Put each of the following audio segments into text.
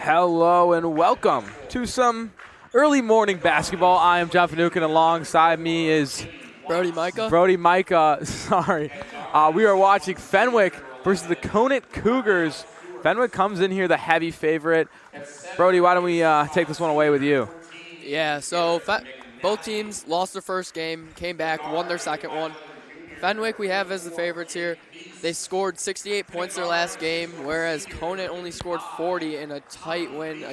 Hello and welcome to some early morning basketball. I am John Finucane. Alongside me is Brody Micah. Sorry. We are watching Fenwick versus the Conant Cougars. Fenwick comes in here the heavy favorite. Brody, why don't we take this one away with you? Yeah, so both teams lost their first game, came back, won their second one. Fenwick we have as the favorites here. They scored 68 points their last game, whereas Conant only scored 40 in a tight win.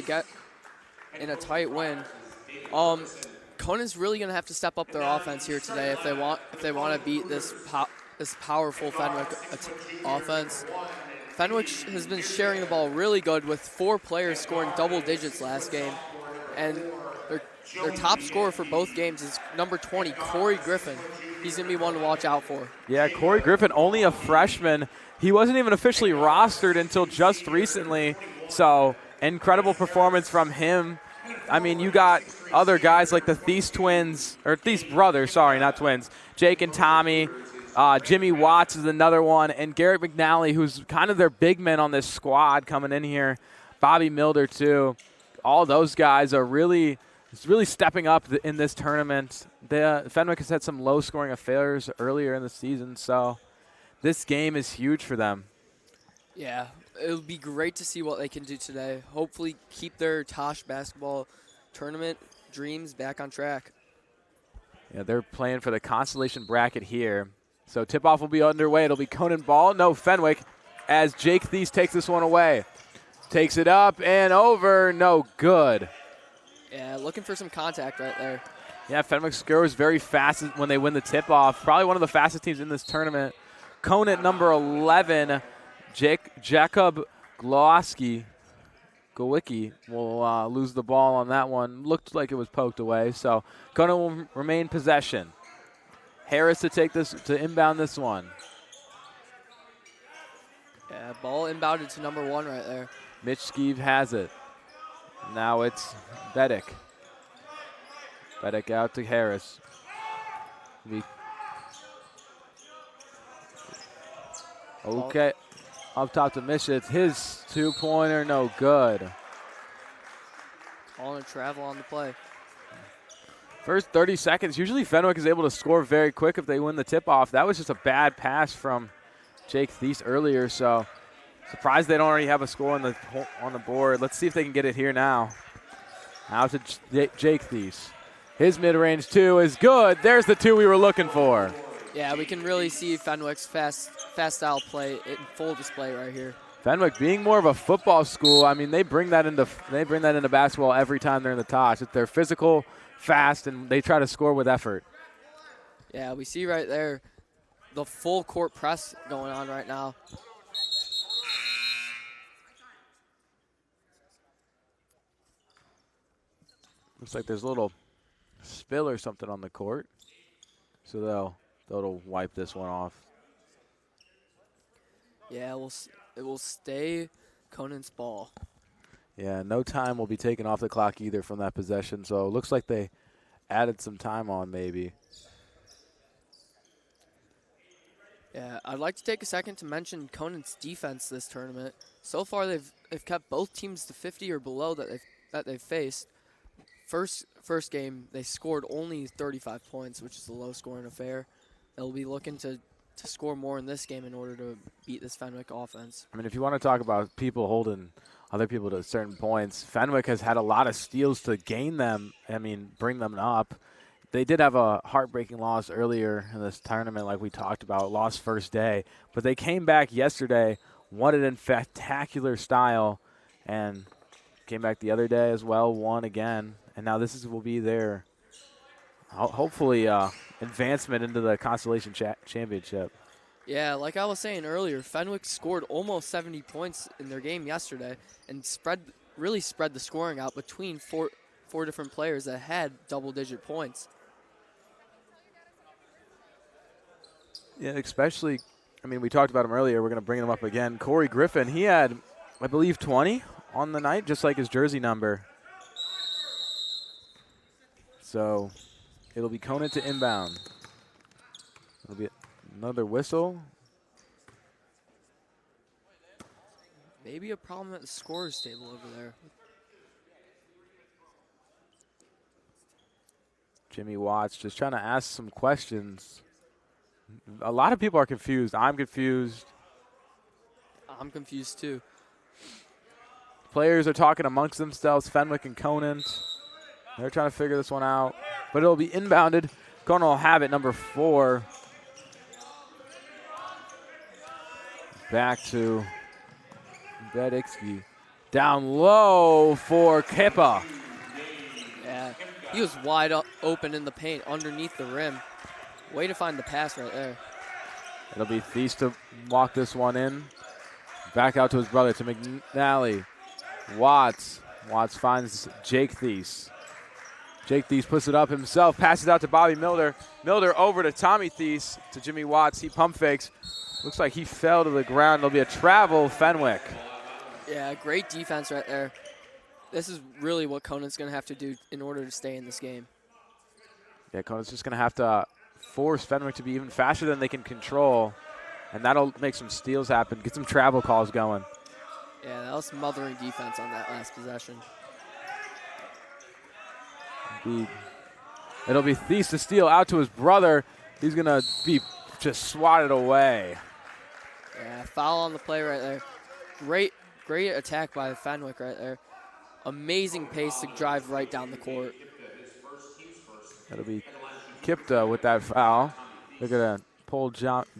Conant's really going to have to step up their offense here today if they want to beat this powerful Fenwick offense. Fenwick has been sharing the ball really good with 4 players scoring double digits last game, and their top scorer for both games is number 20, Corey Griffin. He's going to be one to watch out for. Yeah, Corey Griffin, only a freshman. He wasn't even officially rostered until just recently, so incredible performance from him. I mean, you got other guys like the Thies brothers, sorry, not twins, Jake and Tommy. Jimmy Watts is another one, and Garrett McNally, who's kind of their big man on this squad coming in here. Bobby Milder, too. All those guys are really stepping up in this tournament. Fenwick has had some low-scoring affairs earlier in the season, so this game is huge for them. Yeah, it'll be great to see what they can do today. Hopefully keep their Tosh basketball tournament dreams back on track. Yeah, they're playing for the consolation bracket here. So tip-off will be underway. It'll be Conant ball. No, Fenwick, as Jake Thies takes this one away. Takes it up and over. No good. Yeah, looking for some contact right there. Yeah, Fenwick scores very fast when they win the tip-off. Probably one of the fastest teams in this tournament. Conant number 11, Jacob Glowicki will lose the ball on that one. Looked like it was poked away, so Conant will remain possession. Harris to inbound this one. Yeah, ball inbounded to number 1 right there. Mitch Skeeve has it. Now it's Beddick. Beddick out to Harris. Okay, up top to Mishitz. His two-pointer, no good. All in travel on the play. First 30 seconds. Usually Fenwick is able to score very quick if they win the tip-off. That was just a bad pass from Jake Thies earlier, so surprised they don't already have a score on the board. Let's see if they can get it here now. Out to Jake Thies. His mid-range 2 is good. There's the 2 we were looking for. Yeah, we can really see Fenwick's fast style play in full display right here. Fenwick being more of a football school, I mean, they bring that into basketball every time they're in the Tosh. They're physical, fast, and they try to score with effort. Yeah, we see right there the full court press going on right now. Looks like there's a little spill or something on the court, so they'll wipe this one off. Yeah, it will stay Conant's ball. Yeah, no time will be taken off the clock either from that possession, so it looks like they added some time on maybe. Yeah, I'd like to take a second to mention Conant's defense this tournament. So far, they've kept both teams to 50 or below that they've faced. First game, they scored only 35 points, which is a low-scoring affair. They'll be looking to score more in this game in order to beat this Fenwick offense. I mean, if you want to talk about people holding other people to certain points, Fenwick has had a lot of steals to gain them, bring them up. They did have a heartbreaking loss earlier in this tournament like we talked about, lost first day. But they came back yesterday, won it in spectacular style, and came back the other day as well, won again. And now will be their, hopefully, advancement into the Constellation Championship. Yeah, like I was saying earlier, Fenwick scored almost 70 points in their game yesterday and really spread the scoring out between four different players that had double-digit points. Yeah, especially, we talked about him earlier. We're going to bring him up again. Corey Griffin, he had, I believe, 20 on the night, just like his jersey number. So it'll be Conant to inbound. It'll be another whistle. Maybe a problem at the scorer's table over there. Jimmy Watts just trying to ask some questions. A lot of people are confused. I'm confused. I'm confused too. Players are talking amongst themselves, Fenwick and Conant. They're trying to figure this one out. But it'll be inbounded. Conant will have it, number 4. Back to Bedixky. Down low for Kippa. Yeah, he was wide open in the paint underneath the rim. Way to find the pass right there. It'll be Thies to walk this one in. Back out to his brother, to McNally. Watts. Watts finds Jake Thies. Jake Thies puts it up himself, passes out to Bobby Milder. Milder over to Tommy Thies, to Jimmy Watts. He pump fakes. Looks like he fell to the ground. It'll be a travel, Fenwick. Yeah, great defense right there. This is really what Conant's going to have to do in order to stay in this game. Yeah, Conant's just going to have to force Fenwick to be even faster than they can control, and that'll make some steals happen, get some travel calls going. Yeah, that was smothering defense on that last possession. It'll be Thies to steal out to his brother. He's going to be just swatted away. Yeah, foul on the play right there. Great attack by Fenwick right there. Amazing pace to drive right down the court. That'll be Kipta with that foul. They're going to pull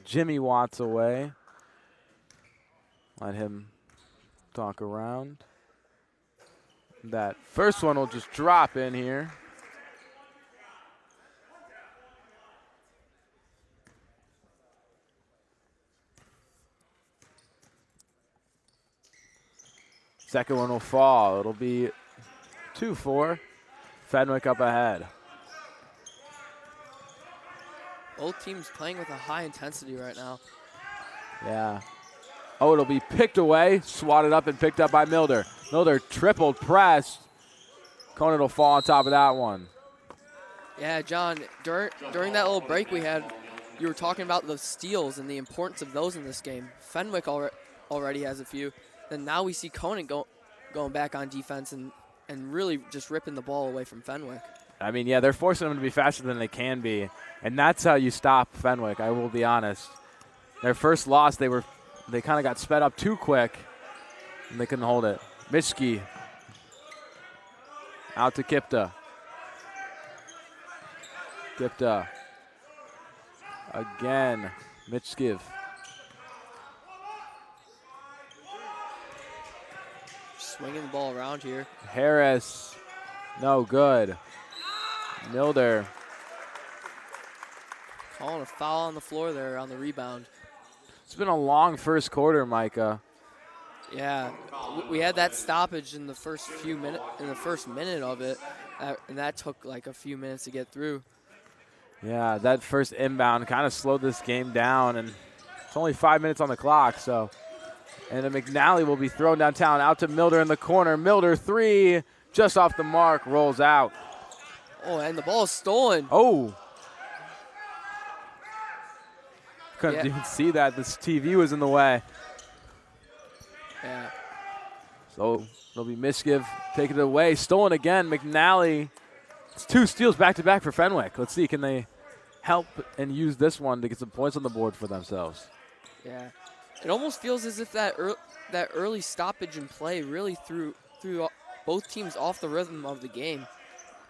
Jimmy Watts away. Let him talk around. That first one will just drop in here. Second one will fall. It'll be 2-4. Fenwick up ahead. Both teams playing with a high intensity right now. Yeah. Oh, it'll be picked away, swatted up and picked up by Milder. Milder tripled pressed. Conant will fall on top of that one. Yeah, John, during that little break we had, you were talking about the steals and the importance of those in this game. Fenwick already has a few. Then now we see Conant going back on defense and really just ripping the ball away from Fenwick. I mean, yeah, they're forcing them to be faster than they can be, and that's how you stop Fenwick, I will be honest. Their first loss, they kind of got sped up too quick, and they couldn't hold it. Mishki out to Kipta. Kipta again. Mitchkiv. Swinging the ball around here. Harris, no good. Milder. Calling a foul on the floor there on the rebound. It's been a long first quarter, Micah. Yeah, we had that stoppage in the first minute of it, and that took like a few minutes to get through. Yeah, that first inbound kind of slowed this game down, and it's only 5 minutes on the clock, so. And then McNally will be thrown downtown, out to Milder in the corner. Milder, 3, just off the mark, rolls out. Oh, and the ball is stolen. Oh. Couldn't even see that. This TV was in the way. Yeah. So it'll be Mishkiv taking it away. Stolen again. McNally. It's 2 steals back-to-back for Fenwick. Let's see, can they help and use this one to get some points on the board for themselves? Yeah. It almost feels as if that early stoppage in play really threw both teams off the rhythm of the game.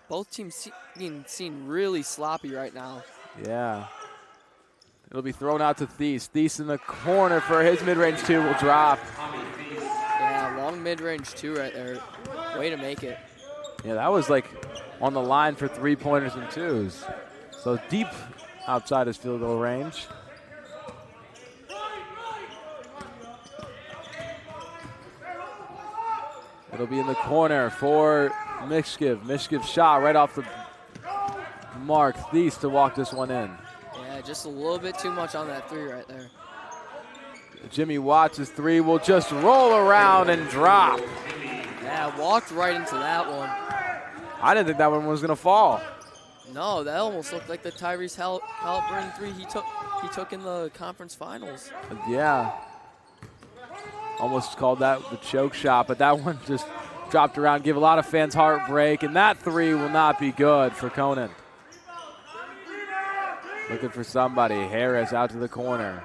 Both teams being seen really sloppy right now. Yeah. It'll be thrown out to Thies. Thies in the corner for his mid-range 2 will drop. Yeah, long mid-range 2 right there. Way to make it. Yeah, that was like on the line for 3-pointers and 2s. So deep outside his field goal range. It'll be in the corner for Mishkiv. Mishkiv's shot right off the mark. Thies to walk this one in. Yeah, just a little bit too much on that 3 right there. Jimmy Watts' 3 will just roll around and drop. Yeah, walked right into that one. I didn't think that one was going to fall. No, that almost looked like the Tyrese Halliburton 3 he took in the conference finals. Yeah. Almost called that the choke shot, but that one just dropped around, gave a lot of fans heartbreak, and that 3 will not be good for Conant. Looking for somebody. Harris out to the corner.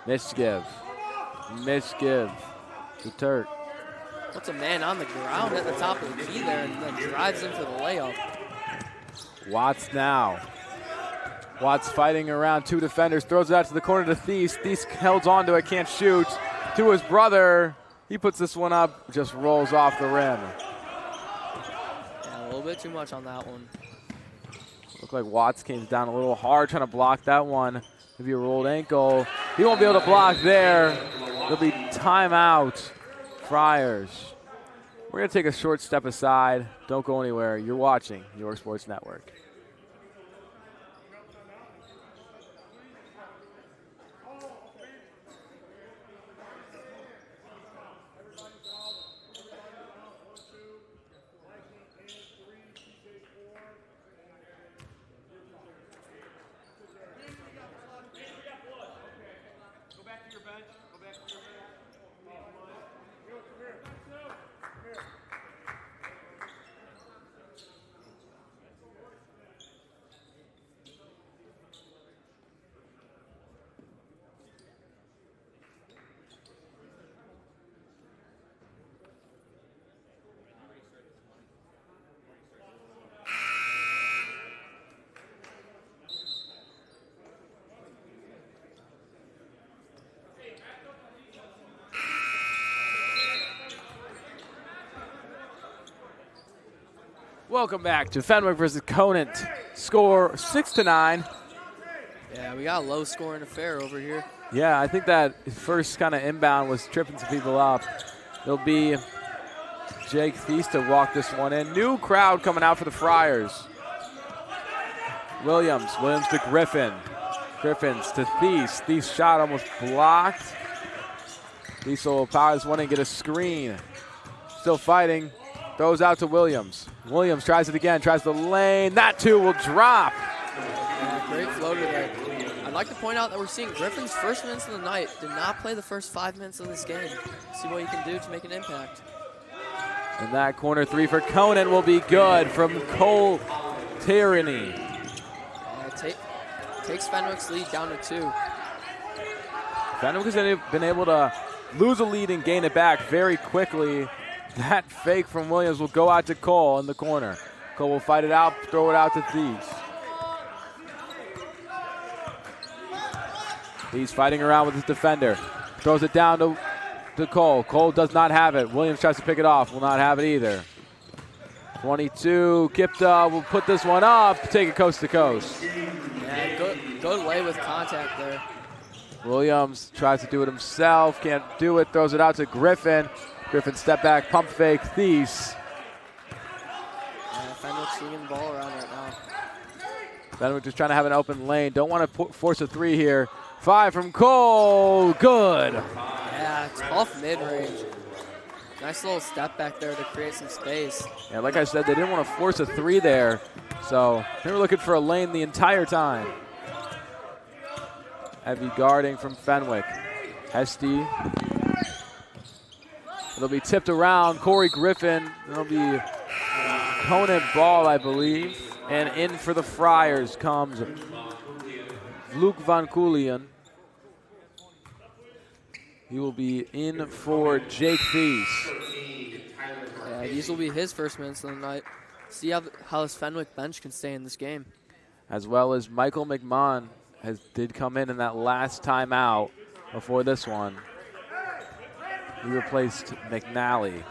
Mishgiv to Turk. Puts a man on the ground at the top of the key there and then drives in for the layup. Watts now. Watts fighting around 2 defenders. Throws it out to the corner to Thies. Thies held on to it, can't shoot. To his brother. He puts this one up, just rolls off the rim. Yeah, a little bit too much on that one. Looked like Watts came down a little hard trying to block that one. Maybe a rolled ankle. He won't be able to block there. There'll be timeout. Friars. We're going to take a short step aside. Don't go anywhere. You're watching Your Sports Network. Welcome back to Fenwick versus Conant. Score 6-9. Yeah, we got a low-scoring affair over here. Yeah, I think that first kind of inbound was tripping some people up. It'll be Jake Thies to walk this one in. New crowd coming out for the Friars. Williams to Griffin. Griffin's to Thies. Thies shot almost blocked. Thies will power this one and get a screen. Still fighting. Throws out to Williams. Williams tries it again, tries the lane. That too will drop. Yeah, great floater there. I'd like to point out that we're seeing Griffin's first minutes of the night. Did not play the first 5 minutes of this game. See what he can do to make an impact. And that corner 3 for Conant will be good from Cole Tyranny. Takes Fenwick's lead down to 2. Fenwick has been able to lose a lead and gain it back very quickly. That fake from Williams will go out to Cole in the corner. Cole will fight it out, throw it out to Thies. Thies fighting around with his defender. Throws it down to Cole. Cole does not have it. Williams tries to pick it off. Will not have it either. 22, Kipta will put this one up, take it coast to coast. Yeah, good lay with contact there. Williams tries to do it himself, can't do it, throws it out to Griffin. Griffin step back, pump fake, Thies. Yeah, Fenwick's swinging the ball around right now. Fenwick just trying to have an open lane. Don't want to force a 3 here. 5 from Cole, good. Yeah, tough mid-range. Nice little step back there to create some space. Yeah, like I said, they didn't want to force a 3 there, so they were looking for a lane the entire time. Heavy guarding from Fenwick. Hesty. It'll be tipped around. Corey Griffin. It'll be Conant ball, I believe. And in for the Friars comes Luke Van Koolian. He will be in for Jake Thies. Yeah, these will be his first minutes of the night. See how this Fenwick bench can stay in this game. As well as Michael McMahon did come in that last timeout before this one. He replaced McNally.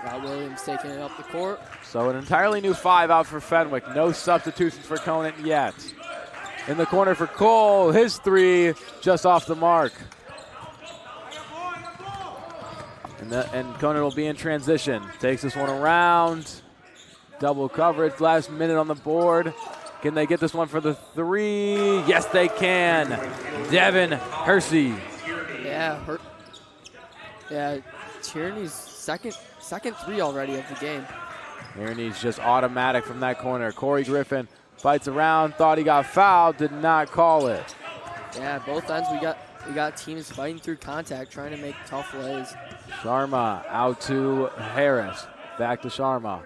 Got Williams taking it up the court. So an entirely new 5 out for Fenwick. No substitutions for Conant yet. In the corner for Cole, his 3 just off the mark. And Conant will be in transition. Takes this one around. Double coverage, last minute on the board. Can they get this one for the 3? Yes, they can. Devin Hersey. Yeah, Tierney's second 3 already of the game. Tierney's just automatic from that corner. Corey Griffin fights around, thought he got fouled, did not call it. Yeah, both ends we got teams fighting through contact, trying to make tough lays. Sharma out to Harris. Back to Sharma.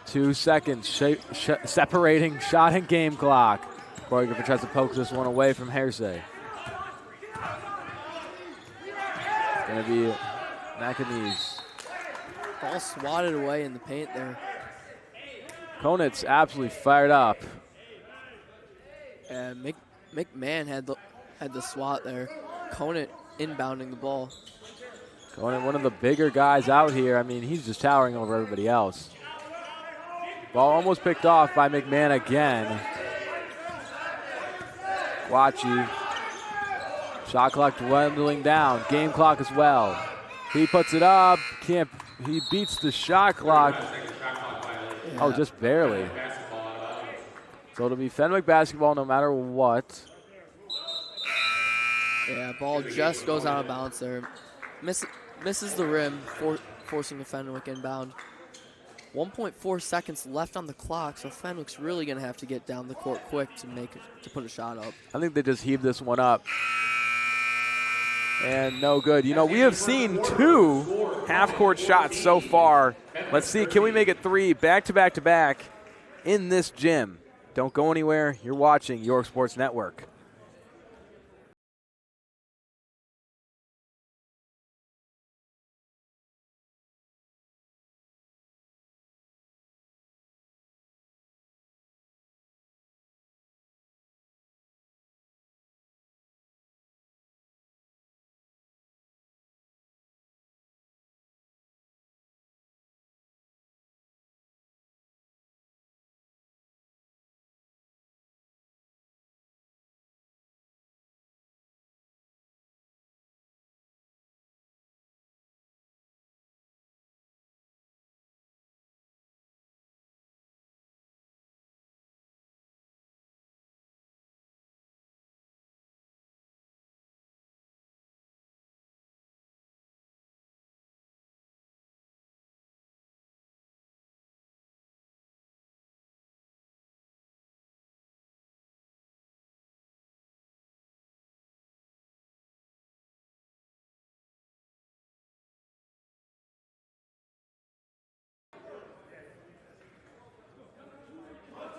2 seconds separating shot and game clock. Corey Griffin tries to poke this one away from Hersey. It's going to be McAnees. Ball swatted away in the paint there. Conant's absolutely fired up. And McMahon had the swat there. Conant inbounding the ball. Conant, one of the bigger guys out here. I mean, he's just towering over everybody else. Ball almost picked off by McMahon again. Wachi. Shot clock dwindling down. Game clock as well. He puts it up. He beats the shot clock. Yeah. Oh, just barely. So it'll be Fenwick basketball no matter what. Yeah, ball just goes out of bounds there. Misses the rim, forcing a Fenwick inbound. 1.4 seconds left on the clock, so Fenwick's really going to have to get down the court quick to put a shot up. I think they just heaved this one up. And no good. You know, we have seen 2 half-court shots so far. Let's see, can we make it 3 back-to-back-to-back in this gym? Don't go anywhere. You're watching York Sports Network.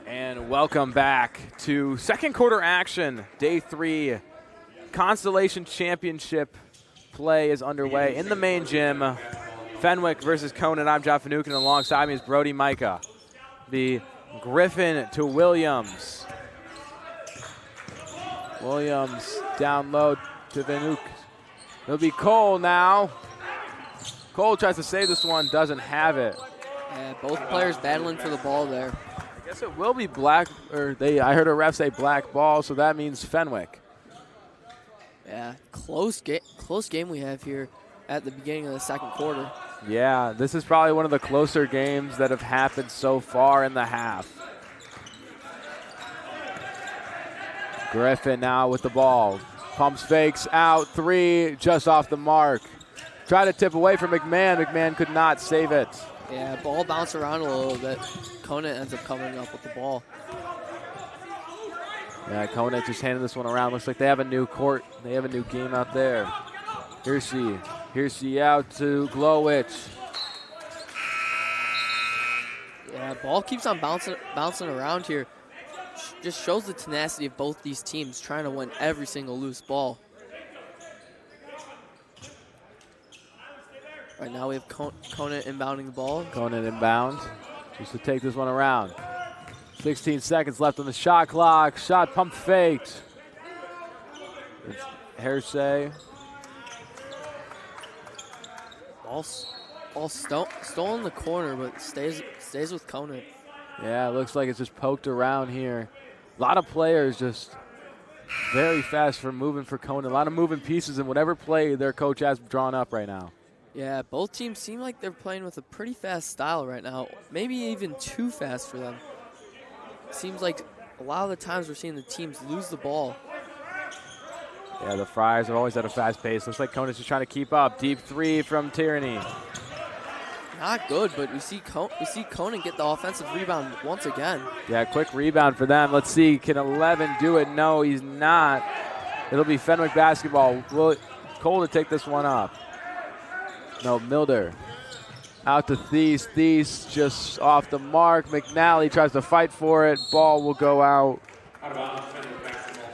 And welcome back to second quarter action. Day 3 Constellation Championship play is underway in the main gym. Fenwick versus Conant. I'm John Finucane, and alongside me is Brody Micah. The Griffin to Williams. Williams down low to Finucane. It'll be Cole now. Cole tries to save this one, doesn't have it. Yeah, both players battling for the ball there. I guess it will be black, I heard a ref say black ball, so that means Fenwick. Yeah, close game we have here at the beginning of the second quarter. Yeah, this is probably one of the closer games that have happened so far in the half. Griffin now with the ball. Pumps fakes out, 3, just off the mark. Try to tip away from McMahon. McMahon could not save it. Yeah, ball bounced around a little bit. Conant ends up coming up with the ball. Yeah, Conant just handed this one around. Looks like they have a new court. They have a new game out there. Here's she out to Glowich. Yeah, ball keeps on bouncing around here. Just shows the tenacity of both these teams trying to win every single loose ball. Right now we have Conant inbounding the ball. Conant inbound. Just to take this one around. 16 seconds left on the shot clock. Shot pump faked. It's Hersey. Ball stolen in the corner, but stays with Conant. Yeah, it looks like it's just poked around here. A lot of players just very fast for moving for Conant. A lot of moving pieces in whatever play their coach has drawn up right now. Yeah, both teams seem like they're playing with a pretty fast style right now. Maybe even too fast for them. Seems like a lot of the times we're seeing the teams lose the ball. Yeah, the Friars are always at a fast pace. Looks like Conant's just trying to keep up. Deep 3 from Tierney. Not good, but we see Conant get the offensive rebound once again. Yeah, quick rebound for them. Let's see, can 11 do it? No, he's not. It'll be Fenwick basketball. Will Cole to take this one up. No, Milder. Out to Thies. Thies just off the mark. McNally tries to fight for it. Ball will go out.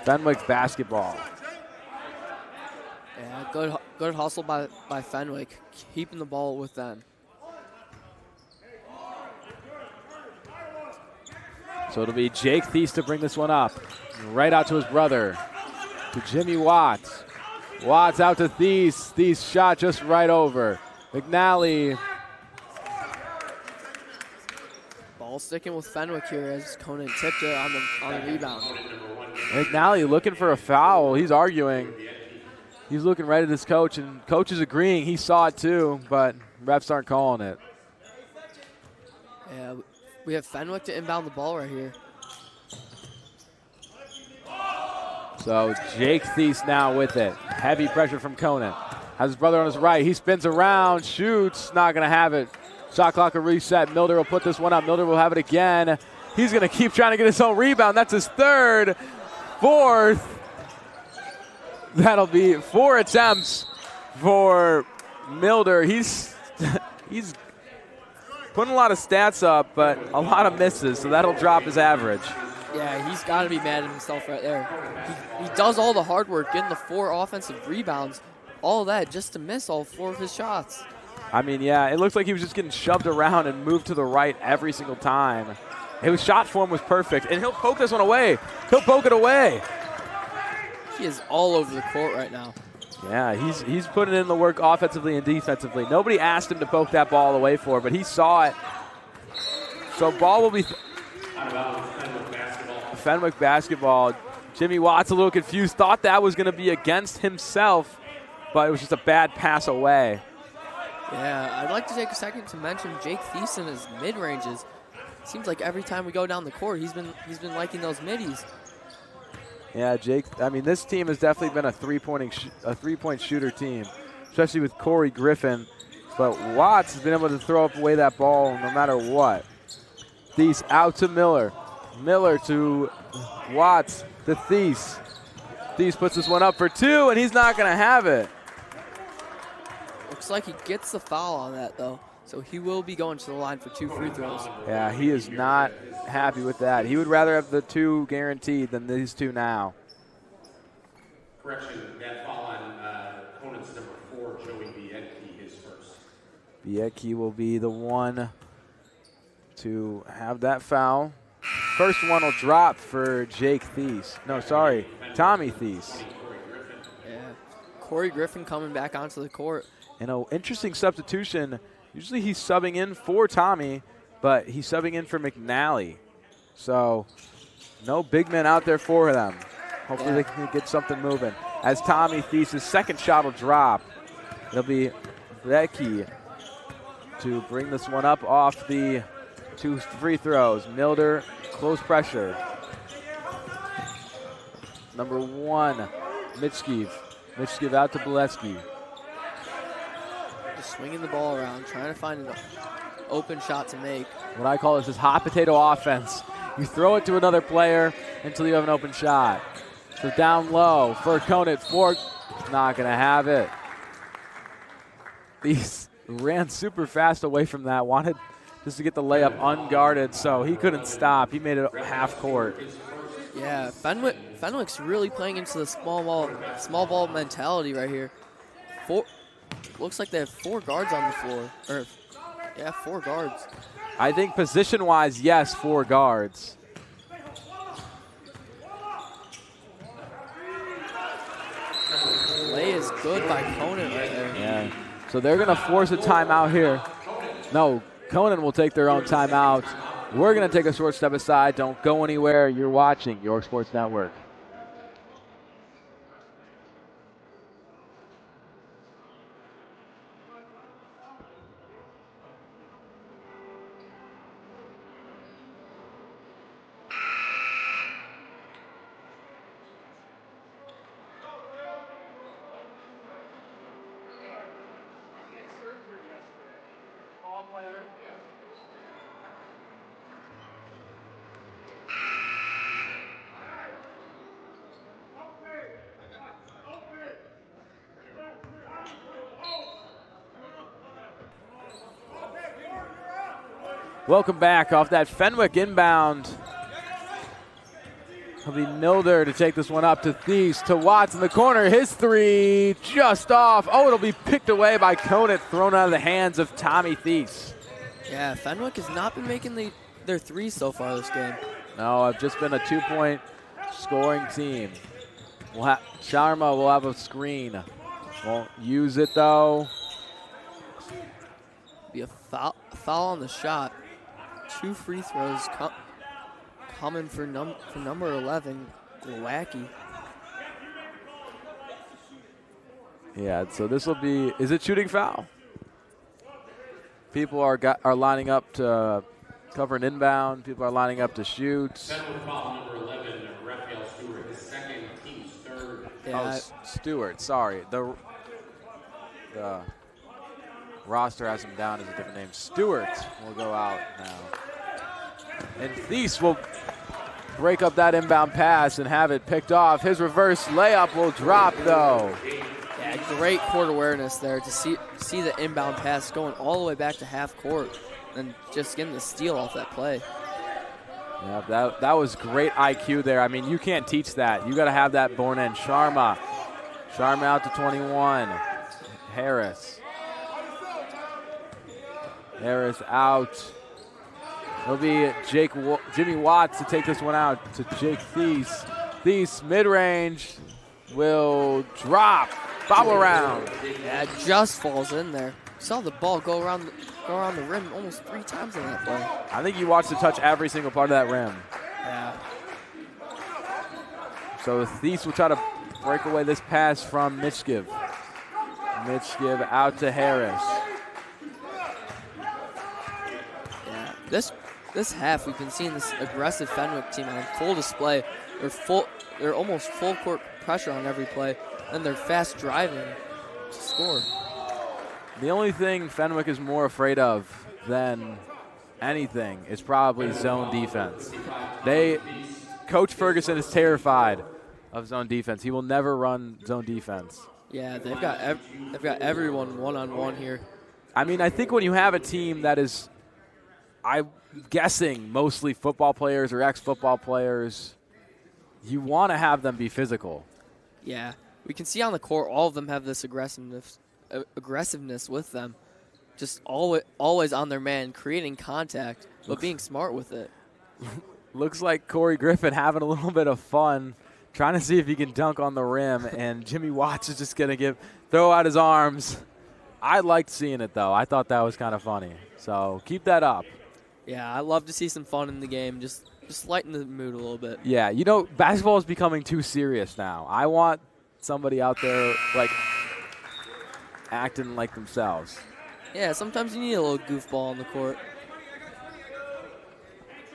Fenwick basketball. Yeah, good hustle by Fenwick, keeping the ball with them. So it'll be Jake Thies to bring this one up. Right out to his brother, to Jimmy Watts. Watts out to Thies. Thies shot just right over. McNally. Ball sticking with Fenwick here as Conant tipped it on the rebound. McNally looking for a foul. He's arguing. He's looking right at his coach, and coach is agreeing. He saw it too, but refs aren't calling it. Yeah, we have Fenwick to inbound the ball right here. So Jake Thies now with it. Heavy pressure from Conant. Has his brother on his right. He spins around, shoots, not going to have it. Shot clock will reset. Milder will put this one up. Milder will have it again. He's going to keep trying to get his own rebound. That's his third, fourth. That'll be 4 attempts for Milder. He's putting a lot of stats up, but a lot of misses, so that'll drop his average. Yeah, he's got to be mad at himself right there. He does all the hard work, getting the 4 offensive rebounds, all that just to miss all 4 of his shots. I mean, yeah, it looks like he was just getting shoved around and moved to the right every single time. His shot form was perfect, and he'll poke this one away. He'll poke it away. He is all over the court right now. Yeah, he's putting in the work offensively and defensively. Nobody asked him to poke that ball away for, but he saw it. So ball will be Fenwick basketball. Jimmy Watts a little confused, thought that was going to be against himself, but it was just a bad pass away. Yeah, I'd like to take a second to mention Jake Thies in his mid-ranges. Seems like every time we go down the court, he's been liking those middies. Yeah, Jake. I mean, this team has definitely been a three-point shooter team, especially with Corey Griffin. But Watts has been able to throw away that ball no matter what. Thies out to Miller. Miller to Watts to Thies. Thies puts this one up for 2, and he's not going to have it. Looks like he gets the foul on that, though. So he will be going to the line for 2 free throws. Yeah, he is not happy with that. He would rather have the 2 guaranteed than these 2 now. Correction, that foul on Conant's number 4, Joey Biedke, his first. Biedke will be the one to have that foul. First one will drop for Jake Thies. No, sorry, Tommy Thies. Yeah, Corey Griffin coming back onto the court. And an interesting substitution. Usually he's subbing in for Tommy, but he's subbing in for McNally. So no big men out there for them. Hopefully they can get something moving. As Tommy Thies' second shot will drop, it'll be Becky to bring this one up off the 2 free throws. Milder, close pressure. Number 1, Mitchkiv. Mitchkiv out to Bolesky. Just swinging the ball around, trying to find an open shot to make. What I call is hot potato offense. You throw it to another player until you have an open shot. So down low for Conant. Ford not going to have it. These ran super fast away from that. Wanted just to get the layup unguarded, so he couldn't stop. He made it half court. Yeah, Fenwick's really playing into the small ball mentality right here. Looks like they have 4 guards on the floor. 4 guards. I think position-wise, yes, 4 guards. Play is good by Conant right there. Yeah. So they're going to force a timeout here. No, Conant will take their own timeout. We're going to take a short step aside. Don't go anywhere. You're watching York Sports Network. Welcome back off that Fenwick inbound. It'll be Milder to take this one up to Thies, to Watts in the corner. His three just off. Oh, it'll be picked away by Conant, thrown out of the hands of Tommy Thies. Yeah, Fenwick has not been making their threes so far this game. No, I've just been a 2-point scoring team. Sharma will have a screen. Won't use it though. Be a foul on the shot. 2 free throws coming for number 11, Wacky. Yeah, so this will be, is it shooting foul? People are lining up to cover an inbound. People are lining up to shoot. Fenwick foul number 11, Raphael Stewart, his second, team's third. Yeah. Oh, Stewart, sorry. The roster has him down as a different name. Stewart will go out now. And Thies will break up that inbound pass and have it picked off. His reverse layup will drop though. Yeah, great court awareness there to see the inbound pass going all the way back to half court and just getting the steal off that play. Yeah, that was great IQ there. I mean, you can't teach that. You got to have that born in. Sharma out to 21. Harris out. It'll be Jimmy Watts to take this one out to Jake Thies. Thies mid-range will drop. Bobble around. Yeah, it just falls in there. Saw the ball go around the rim almost 3 times on that play. I think you watched it touch every single part of that rim. Yeah. So Thies will try to break away this pass from Mitchgiv. Mitchgiv out to Harris. Yeah, this half we've been seeing this aggressive Fenwick team on full display. They're almost full court pressure on every play, and they're fast driving to score. The only thing Fenwick is more afraid of than anything is probably zone defense. Coach Ferguson is terrified of zone defense. He will never run zone defense. Yeah, they've got everyone one-on-one here. I mean, I think when you have a team that is, I'm guessing, mostly football players or ex-football players, you want to have them be physical. Yeah, we can see on the court all of them have this aggressiveness with them. Just always on their man, creating contact, but being smart with it. Looks like Corey Griffin having a little bit of fun, trying to see if he can dunk on the rim, and Jimmy Watts is just going to throw out his arms. I liked seeing it, though. I thought that was kind of funny. So keep that up. Yeah, I love to see some fun in the game. Just lighten the mood a little bit. Yeah, you know, basketball is becoming too serious now. I want somebody out there, like, acting like themselves. Yeah, sometimes you need a little goofball on the court.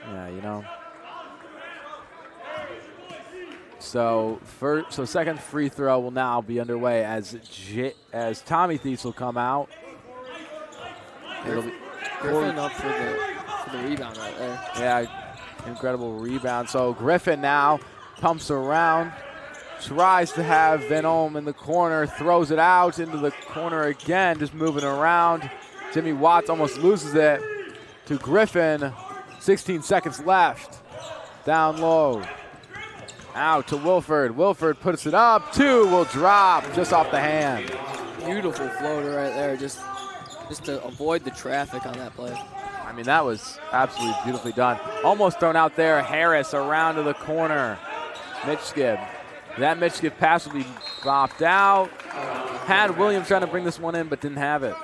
Yeah, you know. So second free throw will now be underway as Tommy Thies will come out. Griffin up for the rebound right there. Yeah, incredible rebound. So Griffin now pumps around, tries to have Van Olm in the corner, throws it out into the corner again, just moving around. Jimmy Watts almost loses it to Griffin. 16 seconds left. Down low. Out to Wilford. Wilford puts it up. 2 will drop just off the hand. Beautiful floater right there, just to avoid the traffic on that play. I mean, that was absolutely beautifully done. Almost thrown out there. Harris around to the corner. Mitchgiv. That Mitchgiv pass will be bopped out. Had Williams trying to bring this one in, but didn't have it.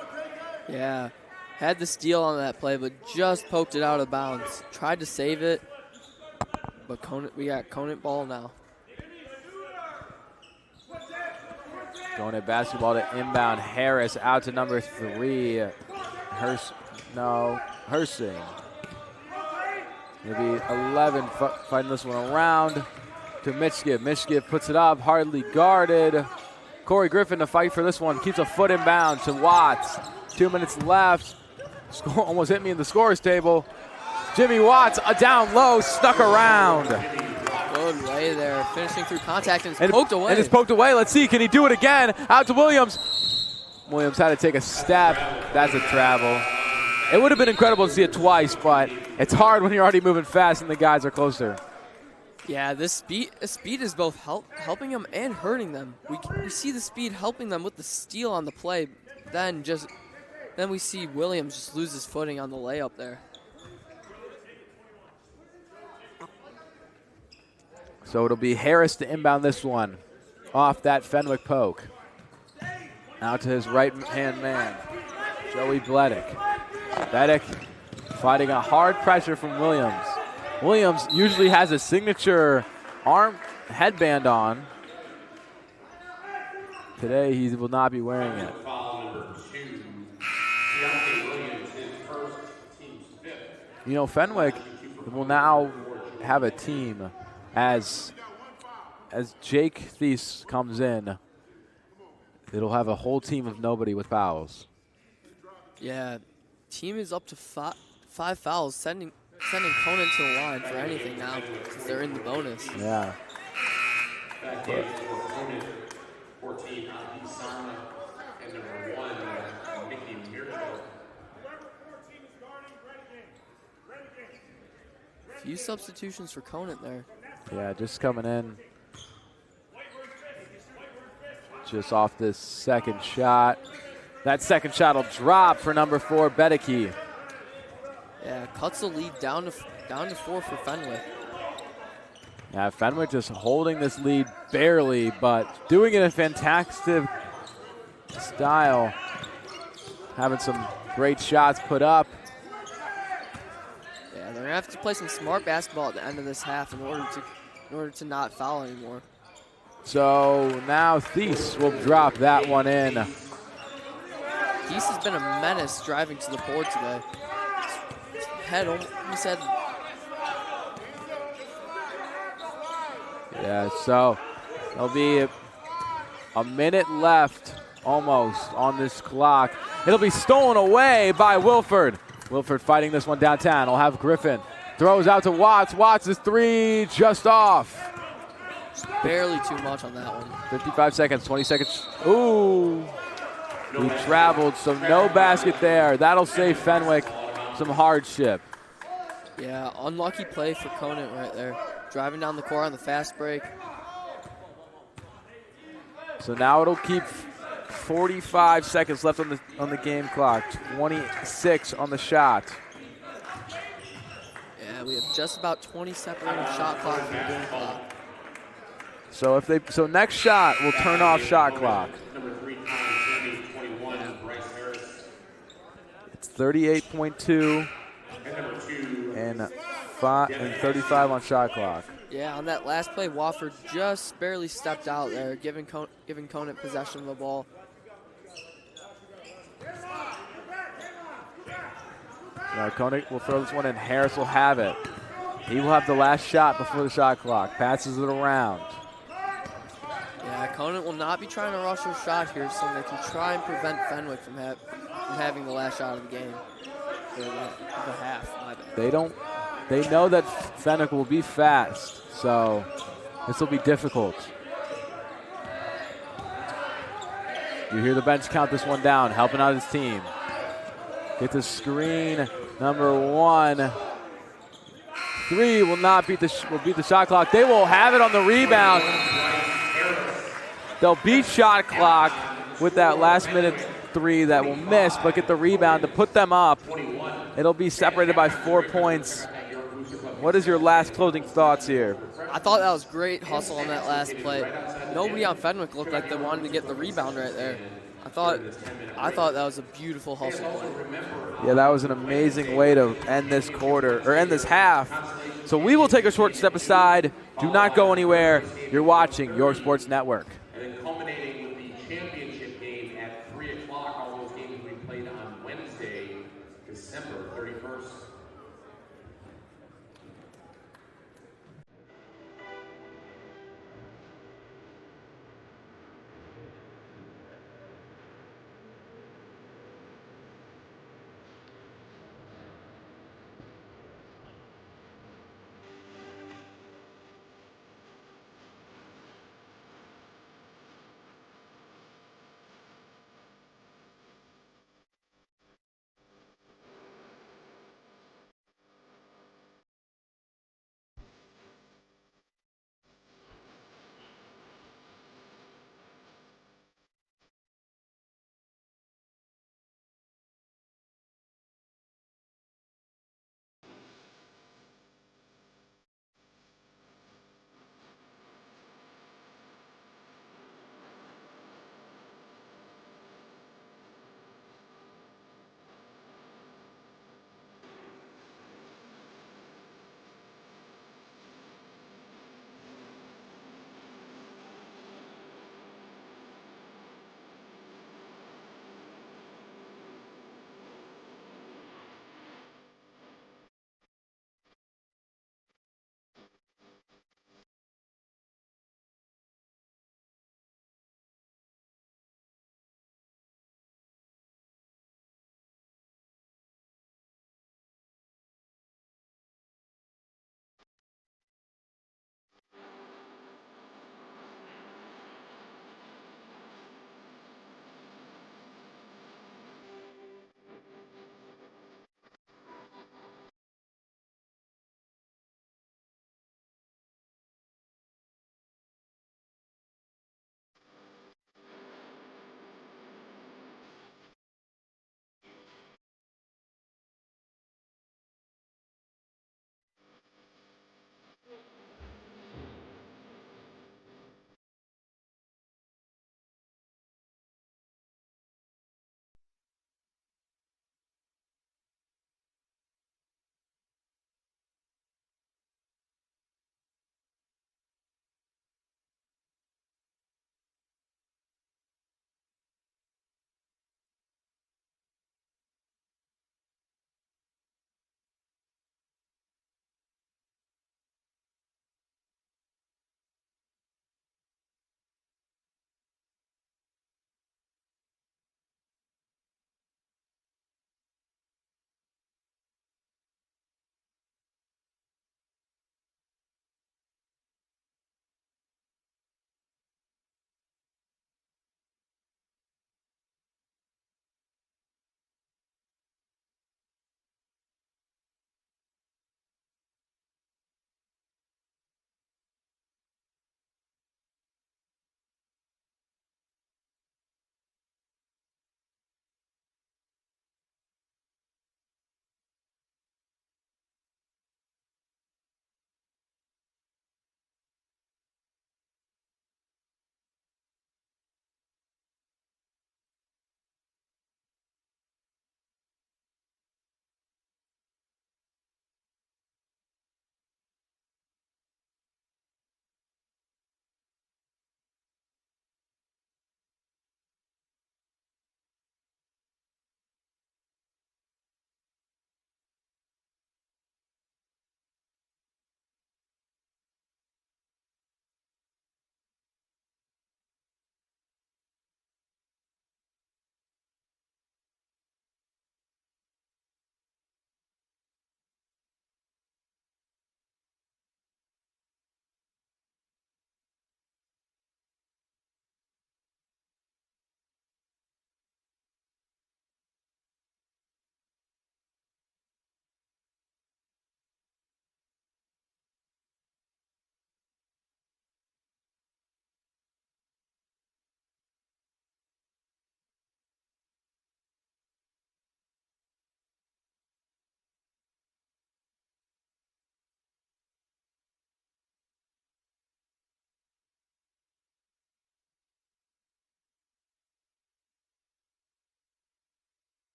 Yeah, had the steal on that play, but just poked it out of bounds. Tried to save it, but we got Conant ball now. Going at basketball to inbound. Harris out to number 3. Hersing. It'll be 11 fighting this one around to Mitchgiv. Mitchgiv puts it up, hardly guarded. Corey Griffin to fight for this one. Keeps a foot inbound to Watts. 2 minutes left. Score almost hit me in the scorer's table. Jimmy Watts, a down low, stuck around. Good lay there, finishing through contact, and it's poked away. And it's poked away. Let's see, can he do it again? Out to Williams. Williams had to take a step. That's a travel. It would have been incredible to see it twice, but it's hard when you're already moving fast and the guys are closer. Yeah, this speed is both helping them and hurting them. We see the speed helping them with the steal on the play. Then we see Williams just lose his footing on the layup there. So it'll be Harris to inbound this one off that Fenwick poke. Out to his right-hand man, Joey Bledek. Bledek fighting a hard pressure from Williams. Williams usually has a signature arm headband on. Today he will not be wearing it. You know, Fenwick will now have a team as Jake Thies comes in. It'll have a whole team of nobody with fouls. Yeah, team is up to five fouls, sending Conant to the line for anything now since they're in the bonus. Yeah. Conant, 14, DeSanto, and number 1, Mickey Mirko. Few substitutions for Conant there. Yeah, just coming in. Just off this second shot. That second shot will drop for number 4, Bedeke. Yeah, cuts the lead down to 4 for Fenwick. Yeah, Fenwick just holding this lead barely, but doing it in fantastic style. Having some great shots put up. Yeah, they're gonna have to play some smart basketball at the end of this half in order to not foul anymore. So now Thies will drop that one in. Thies has been a menace driving to the board today. Head almost had. Yeah, so there'll be a minute left almost on this clock. It'll be stolen away by Wilford. Wilford fighting this one downtown. He'll have Griffin. Throws out to Watts. Watts is 3 just off. Barely too much on that one. 55 seconds, 20 seconds. Ooh. He traveled, so no basket there. That'll save Fenwick some hardship. Yeah, unlucky play for Conant right there. Driving down the court on the fast break. So now it'll keep 45 seconds left on the game clock. 26 on the shot. Yeah, we have just about 20 separating shot clock from the game clock. So next shot will turn off shot clock. It's 38.2 and 35 on shot clock. Yeah, on that last play, Wofford just barely stepped out there, giving Conant possession of the ball. Conant will throw this one in. Harris will have it. He will have the last shot before the shot clock. Passes it around. Yeah, Conant will not be trying to rush their shot here, so they can try and prevent Fenwick from having the last shot of the game. Or the half, my bad. They know that Fenwick will be fast, so this will be difficult. You hear the bench count this one down, helping out his team. Get the screen, number 1. 3 will not beat the shot clock. They will have it on the rebound. They'll beat shot clock with that last minute 3 that will miss, but get the rebound to put them up. It'll be separated by 4 points. What is your last closing thoughts here? I thought that was great hustle on that last play. Nobody on Fenwick looked like they wanted to get the rebound right there. I thought that was a beautiful hustle play. Yeah, that was an amazing way to end this quarter, or end this half. So we will take a short step aside. Do not go anywhere. You're watching Your Sports Network. And then culminating with the championship game at 3 o'clock. All those games we played on Wednesday, December 31st.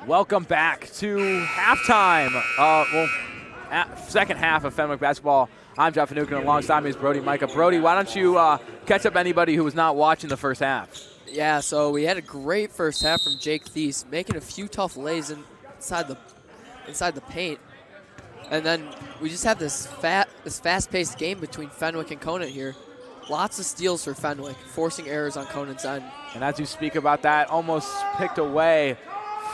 Welcome back to halftime. Second half of Fenwick basketball. I'm John Finucane, alongside me is Brody Micah. Brody, why don't you catch up anybody who was not watching the first half? Yeah, so we had a great first half from Jake Thies, making a few tough lays inside the paint. And then we just have this fast-paced game between Fenwick and Conant here. Lots of steals for Fenwick, forcing errors on Conant's end. And as you speak about that, almost picked away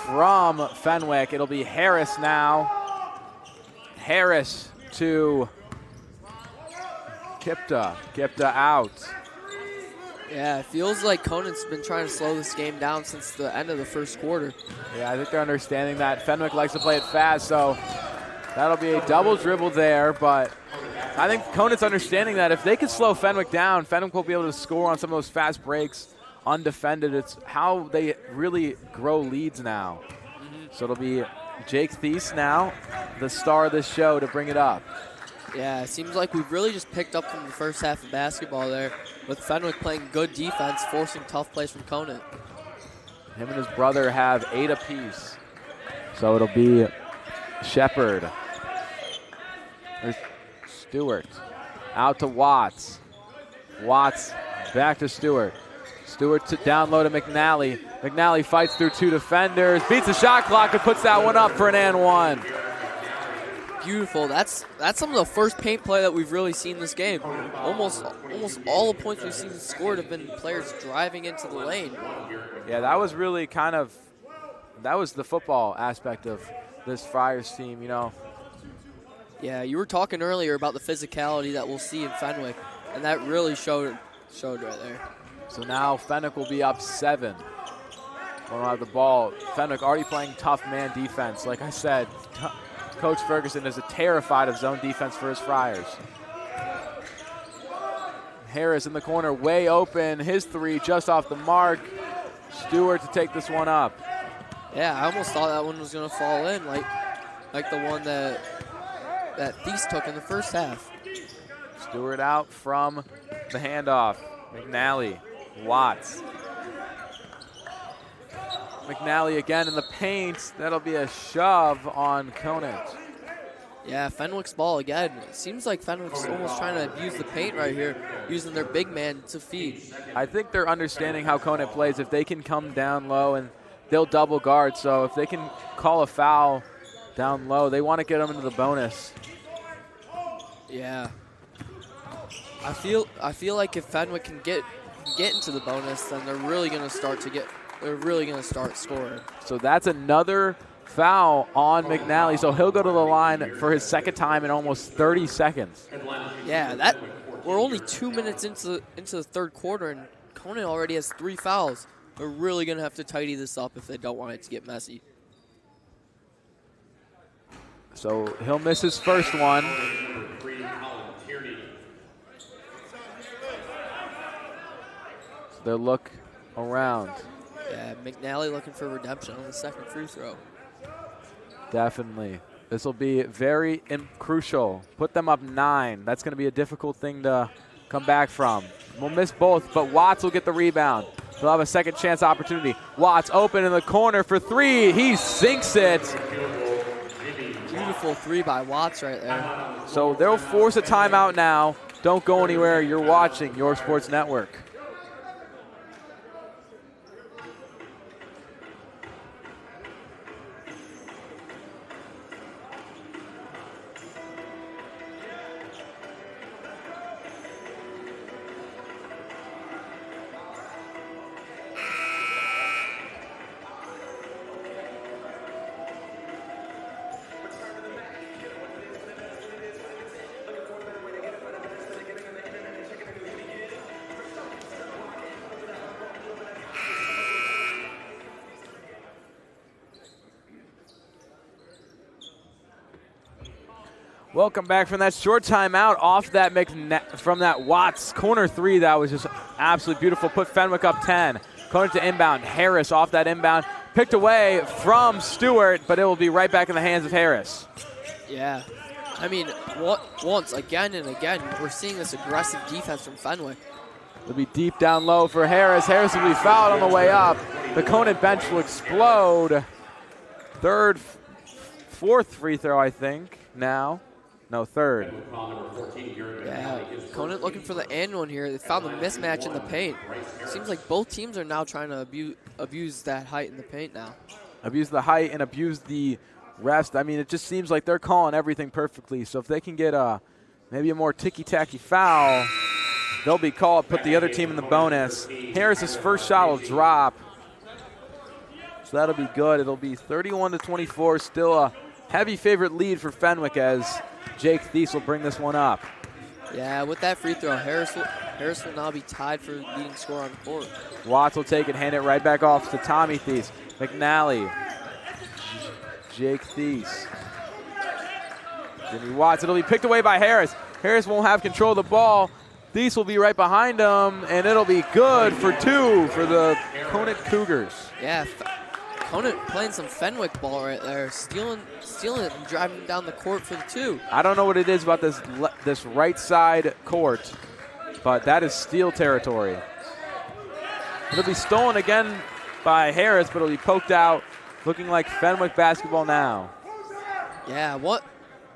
from Fenwick. It'll be Harris now. Harris to Kipta. Kipta out. Yeah, it feels like Conant's been trying to slow this game down since the end of the first quarter. Yeah, I think they're understanding that Fenwick likes to play it fast, so that'll be a double dribble there, but I think Conant's understanding that if they can slow Fenwick down, Fenwick will be able to score on some of those fast breaks undefended. It's how they really grow leads now. So it'll be Jake Thies now, the star of this show, to bring it up. Yeah, it seems like we've really just picked up from the first half of basketball there, with Fenwick playing good defense, forcing tough plays from Conant. Him and his brother have 8 apiece. So it'll be Shepard. There's Stewart. Out to Watts. Watts back to Stewart. Stewart to down low to McNally. McNally fights through 2 defenders, beats the shot clock and puts that one up for an and one. Beautiful. That's some of the first paint play that we've really seen this game. Almost all the points we've seen scored have been players driving into the lane. Yeah, that was really that was the football aspect of this Friars team, you know. Yeah, you were talking earlier about the physicality that we'll see in Fenwick, and that really showed right there. So now Fenwick will be up 7. When we'll have the ball. Fenwick already playing tough man defense. Like I said, Coach Ferguson is terrified of zone defense for his Friars. Harris in the corner, way open. His 3 just off the mark. Stewart to take this one up. Yeah, I almost thought that one was going to fall in, like the one that Thies took in the first half. Stewart out from the handoff. McNally, Watts. McNally again in the paint. That'll be a shove on Conant. Yeah, Fenwick's ball again. It seems like Fenwick's almost trying to abuse the paint right here, using their big man to feed. I think they're understanding how Conant plays. If they can come down low, and they'll double guard, so if they can call a foul down low, they want to get them into the bonus. Yeah. I feel like if Fenwick can get into the bonus, then they're really going to start scoring. So that's another foul on McNally. So he'll go to the line for his second time in almost 30 seconds. Yeah, we're only 2 minutes into the third quarter, and Conant already has 3 fouls. They're really going to have to tidy this up if they don't want it to get messy. So he'll miss his first one. They'll look around. Yeah, McNally looking for redemption on the second free throw. Definitely. This will be very crucial. Put them up 9. That's going to be a difficult thing to come back from. We'll miss both, but Watts will get the rebound. He'll have a second chance opportunity. Watts open in the corner for 3. He sinks it. Beautiful 3 by Watts right there. So they'll force a timeout now. Don't go anywhere. You're watching Your Sports Network. Welcome back from that short timeout off that from that Watts corner 3. That was just absolutely beautiful. Put Fenwick up 10. Conant to inbound. Harris off that inbound. Picked away from Stewart, but it will be right back in the hands of Harris. Yeah. I mean, once again and again, we're seeing this aggressive defense from Fenwick. It'll be deep down low for Harris. Harris will be fouled on the way up. The Conant bench will explode. fourth free throw, I think, now. No, third. Yeah, Conant looking for the and one here. They found the mismatch in the paint. Seems like both teams are now trying to abuse that height in the paint now. Abuse the height and abuse the rest. I mean, it just seems like they're calling everything perfectly. So if they can get maybe a more ticky-tacky foul, they'll be called, put the other team in the bonus. Harris's first shot will drop. So that'll be good. It'll be 31-24, still a heavy favorite lead for Fenwick as Jake Thies will bring this one up. Yeah, with that free throw, Harris will now be tied for leading scorer on the court. Watts will take it, hand it right back off to Tommy Thies. McNally, Jake Thies. Jimmy Watts, it'll be picked away by Harris. Harris won't have control of the ball. Thies will be right behind him, and it'll be good for two for the Conant Cougars. Yeah, Conant playing some Fenwick ball right there, stealing it and driving down the court for the two. I don't know what it is about this right side court, but that is steal territory. It'll be stolen again by Harris, but it'll be poked out, looking like Fenwick basketball now. Yeah,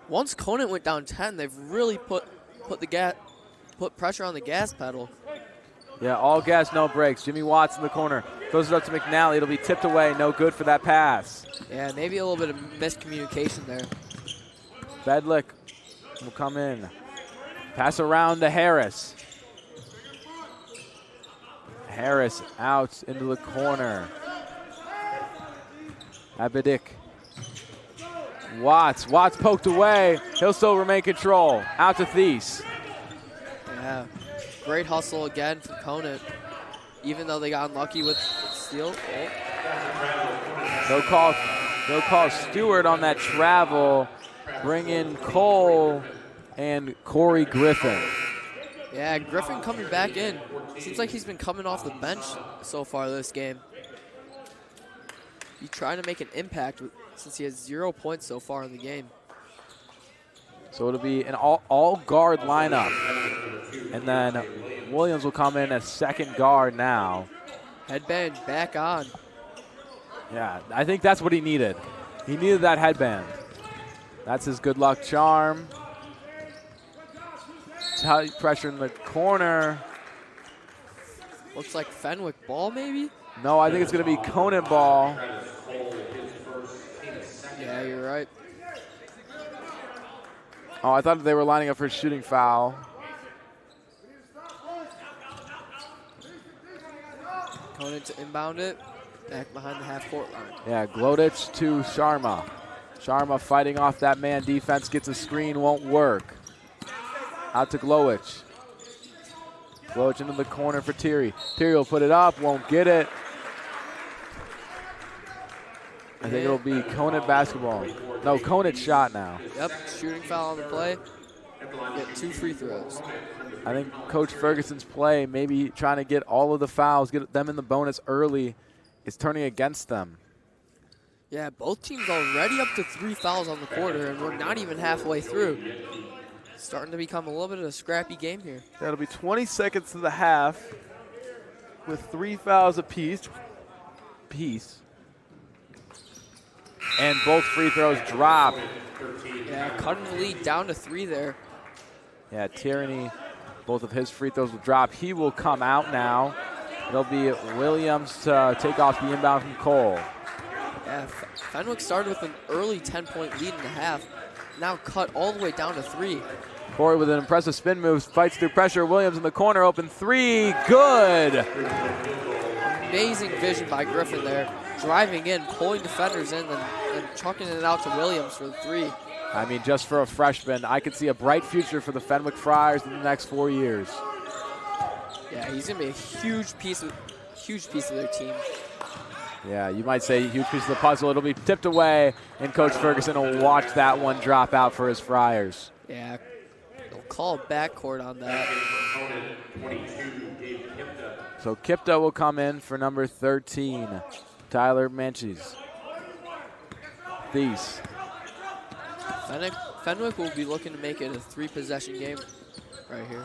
once Conant went down 10, they've really put pressure on the gas pedal. Yeah, all gas, no brakes. Jimmy Watts in the corner. Throws it up to McNally. It'll be tipped away. No good for that pass. Yeah, maybe a little bit of miscommunication there. Bedlick will come in. Pass around to Harris. Harris out into the corner. Abidik. Watts poked away. He'll still remain control. Out to Thies. Yeah, great hustle again from Conant, even though they got unlucky with steal. No call Stewart on that travel. Bring in Cole and Corey Griffin. Yeah, Griffin coming back in. Seems like he's been coming off the bench so far this game. He's trying to make an impact since he has 0 points so far in the game. So it'll be an all guard lineup. And then Williams will come in as second guard now. Headband back on. Yeah, I think that's what he needed. He needed that headband. That's his good luck charm. Tight pressure in the corner. Looks like Fenwick ball maybe? No, I think it's going to be Conant ball. Yeah, you're right. Oh, I thought they were lining up for a shooting foul. Conant to inbound it. Back behind the half-court line. Yeah, Glodich to Sharma. Sharma fighting off that man defense. Gets a screen, won't work. Out to Glowich. Glowich into the corner for Thierry. Thierry will put it up, won't get it. I think it'll be Conant basketball. No, Conant shot now. Yep, shooting foul on the play. Get 2 free throws. I think Coach Ferguson's play, maybe trying to get all of the fouls, get them in the bonus early, is turning against them. Yeah, both teams already up to 3 fouls on the quarter, and we're not even halfway through. Starting to become a little bit of a scrappy game here. That'll be 20 seconds to the half with 3 fouls apiece. And both free throws drop. Yeah, cutting the lead down to 3 there. Yeah, Tierney, both of his free throws will drop. He will come out now. It'll be Williams to take off the inbound from Cole. Yeah, Fenwick started with an early 10-point lead in the half. Now cut all the way down to 3. Corey with an impressive spin move, fights through pressure. Williams in the corner, open 3, good. Amazing vision by Griffin there. Driving in, pulling defenders in, and chucking it out to Williams for the 3. I mean, just for a freshman, I could see a bright future for the Fenwick Friars in the next 4 years. Yeah, he's gonna be a huge piece of their team. Yeah, you might say a huge piece of the puzzle. It'll be tipped away, and Coach Ferguson will watch that one drop out for his Friars. Yeah, they'll call a backcourt on that. So Kipta will come in for number 13, Tyler Menches. Thies. Fenwick will be looking to make it a 3-possession game right here.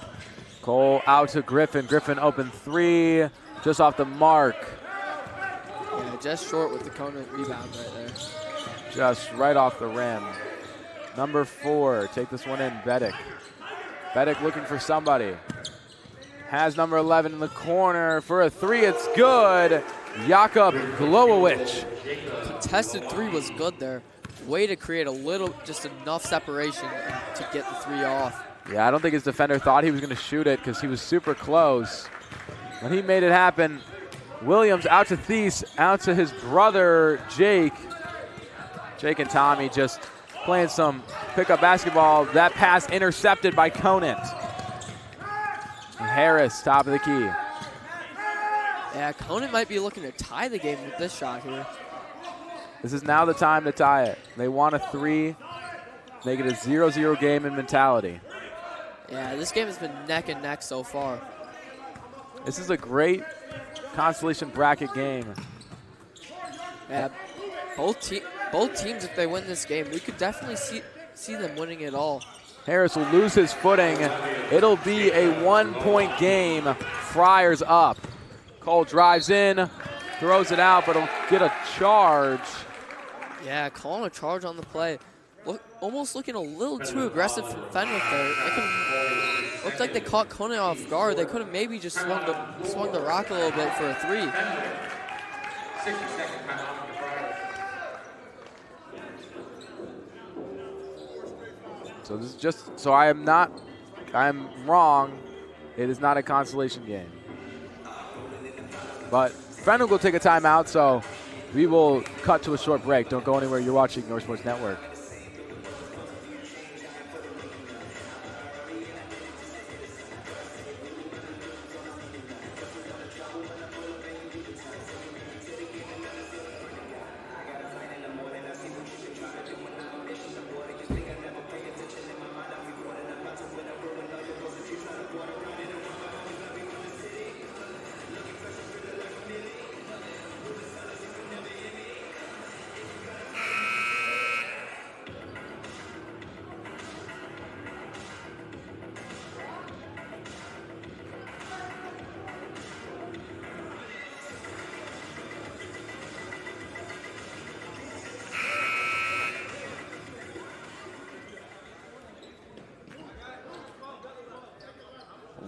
Cole out to Griffin. Griffin open 3, just off the mark. Yeah, just short with the Conant rebound right there. just right off the rim. Number 4, take this one in, Bedick. Bedick looking for somebody. Has number 11 in the corner for a 3, it's good. Jakub Glowowicz. Contested 3 was good there. Way to create a little, just enough separation to get the 3 off. Yeah, I don't think his defender thought he was going to shoot it because he was super close. When he made it happen, Williams out to Thies, out to his brother, Jake. Jake and Tommy just playing some pickup basketball. That pass intercepted by Conant. And Harris, top of the key. Yeah, Conant might be looking to tie the game with this shot here. This is now the time to tie it. They want a 3, make it a 0-0 game in mentality. Yeah, this game has been neck and neck so far. This is a great consolation bracket game. Yeah, both teams, if they win this game, we could definitely see them winning it all. Harris will lose his footing. It'll be a 1-point game. Friars up. Cole drives in, throws it out, but he'll get a charge. Yeah, calling a charge on the play. Almost looking a little too aggressive from Fenwick there. Looked like they caught Conant off guard. They could have maybe just swung the rock a little bit for a 3. 60-second timeout for the Friars. So this is just, so I'm wrong. It is not a consolation game. But Fenwick will take a timeout, so we will cut to a short break. Don't go anywhere. You're watching North Sports Network.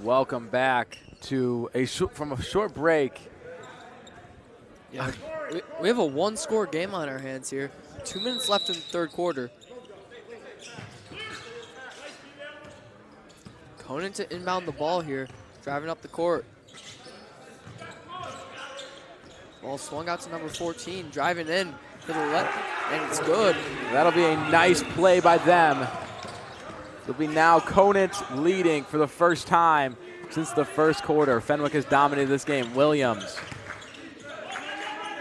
Welcome back to from a short break. Yeah, we have a 1-score game on our hands here. 2 minutes left in the third quarter. Conant to inbound the ball here, driving up the court. Ball swung out to number 14, driving in to the left, and it's good. That'll be a nice play by them. It'll be now Conant leading for the first time since the first quarter. Fenwick has dominated this game. Williams.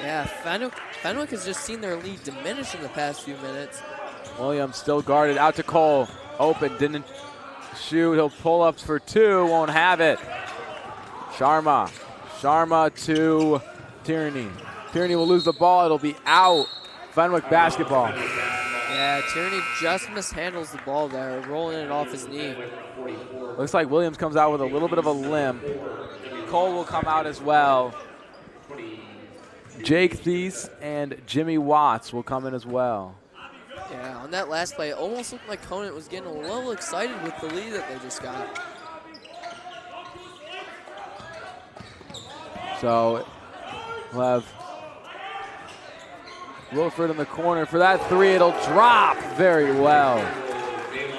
Yeah, Fenwick has just seen their lead diminish in the past few minutes. Williams still guarded, out to Cole. Open, didn't shoot. He'll pull up for 2, won't have it. Sharma to Tierney. Tierney will lose the ball. It'll be out. Fenwick basketball. Yeah, Tierney just mishandles the ball there, rolling it off his knee. Looks like Williams comes out with a little bit of a limp. Cole will come out as well. Jake Thies and Jimmy Watts will come in as well. Yeah, on that last play, it almost looked like Conant was getting a little excited with the lead that they just got. So we'll have Wilford in the corner for that 3. It'll drop very well.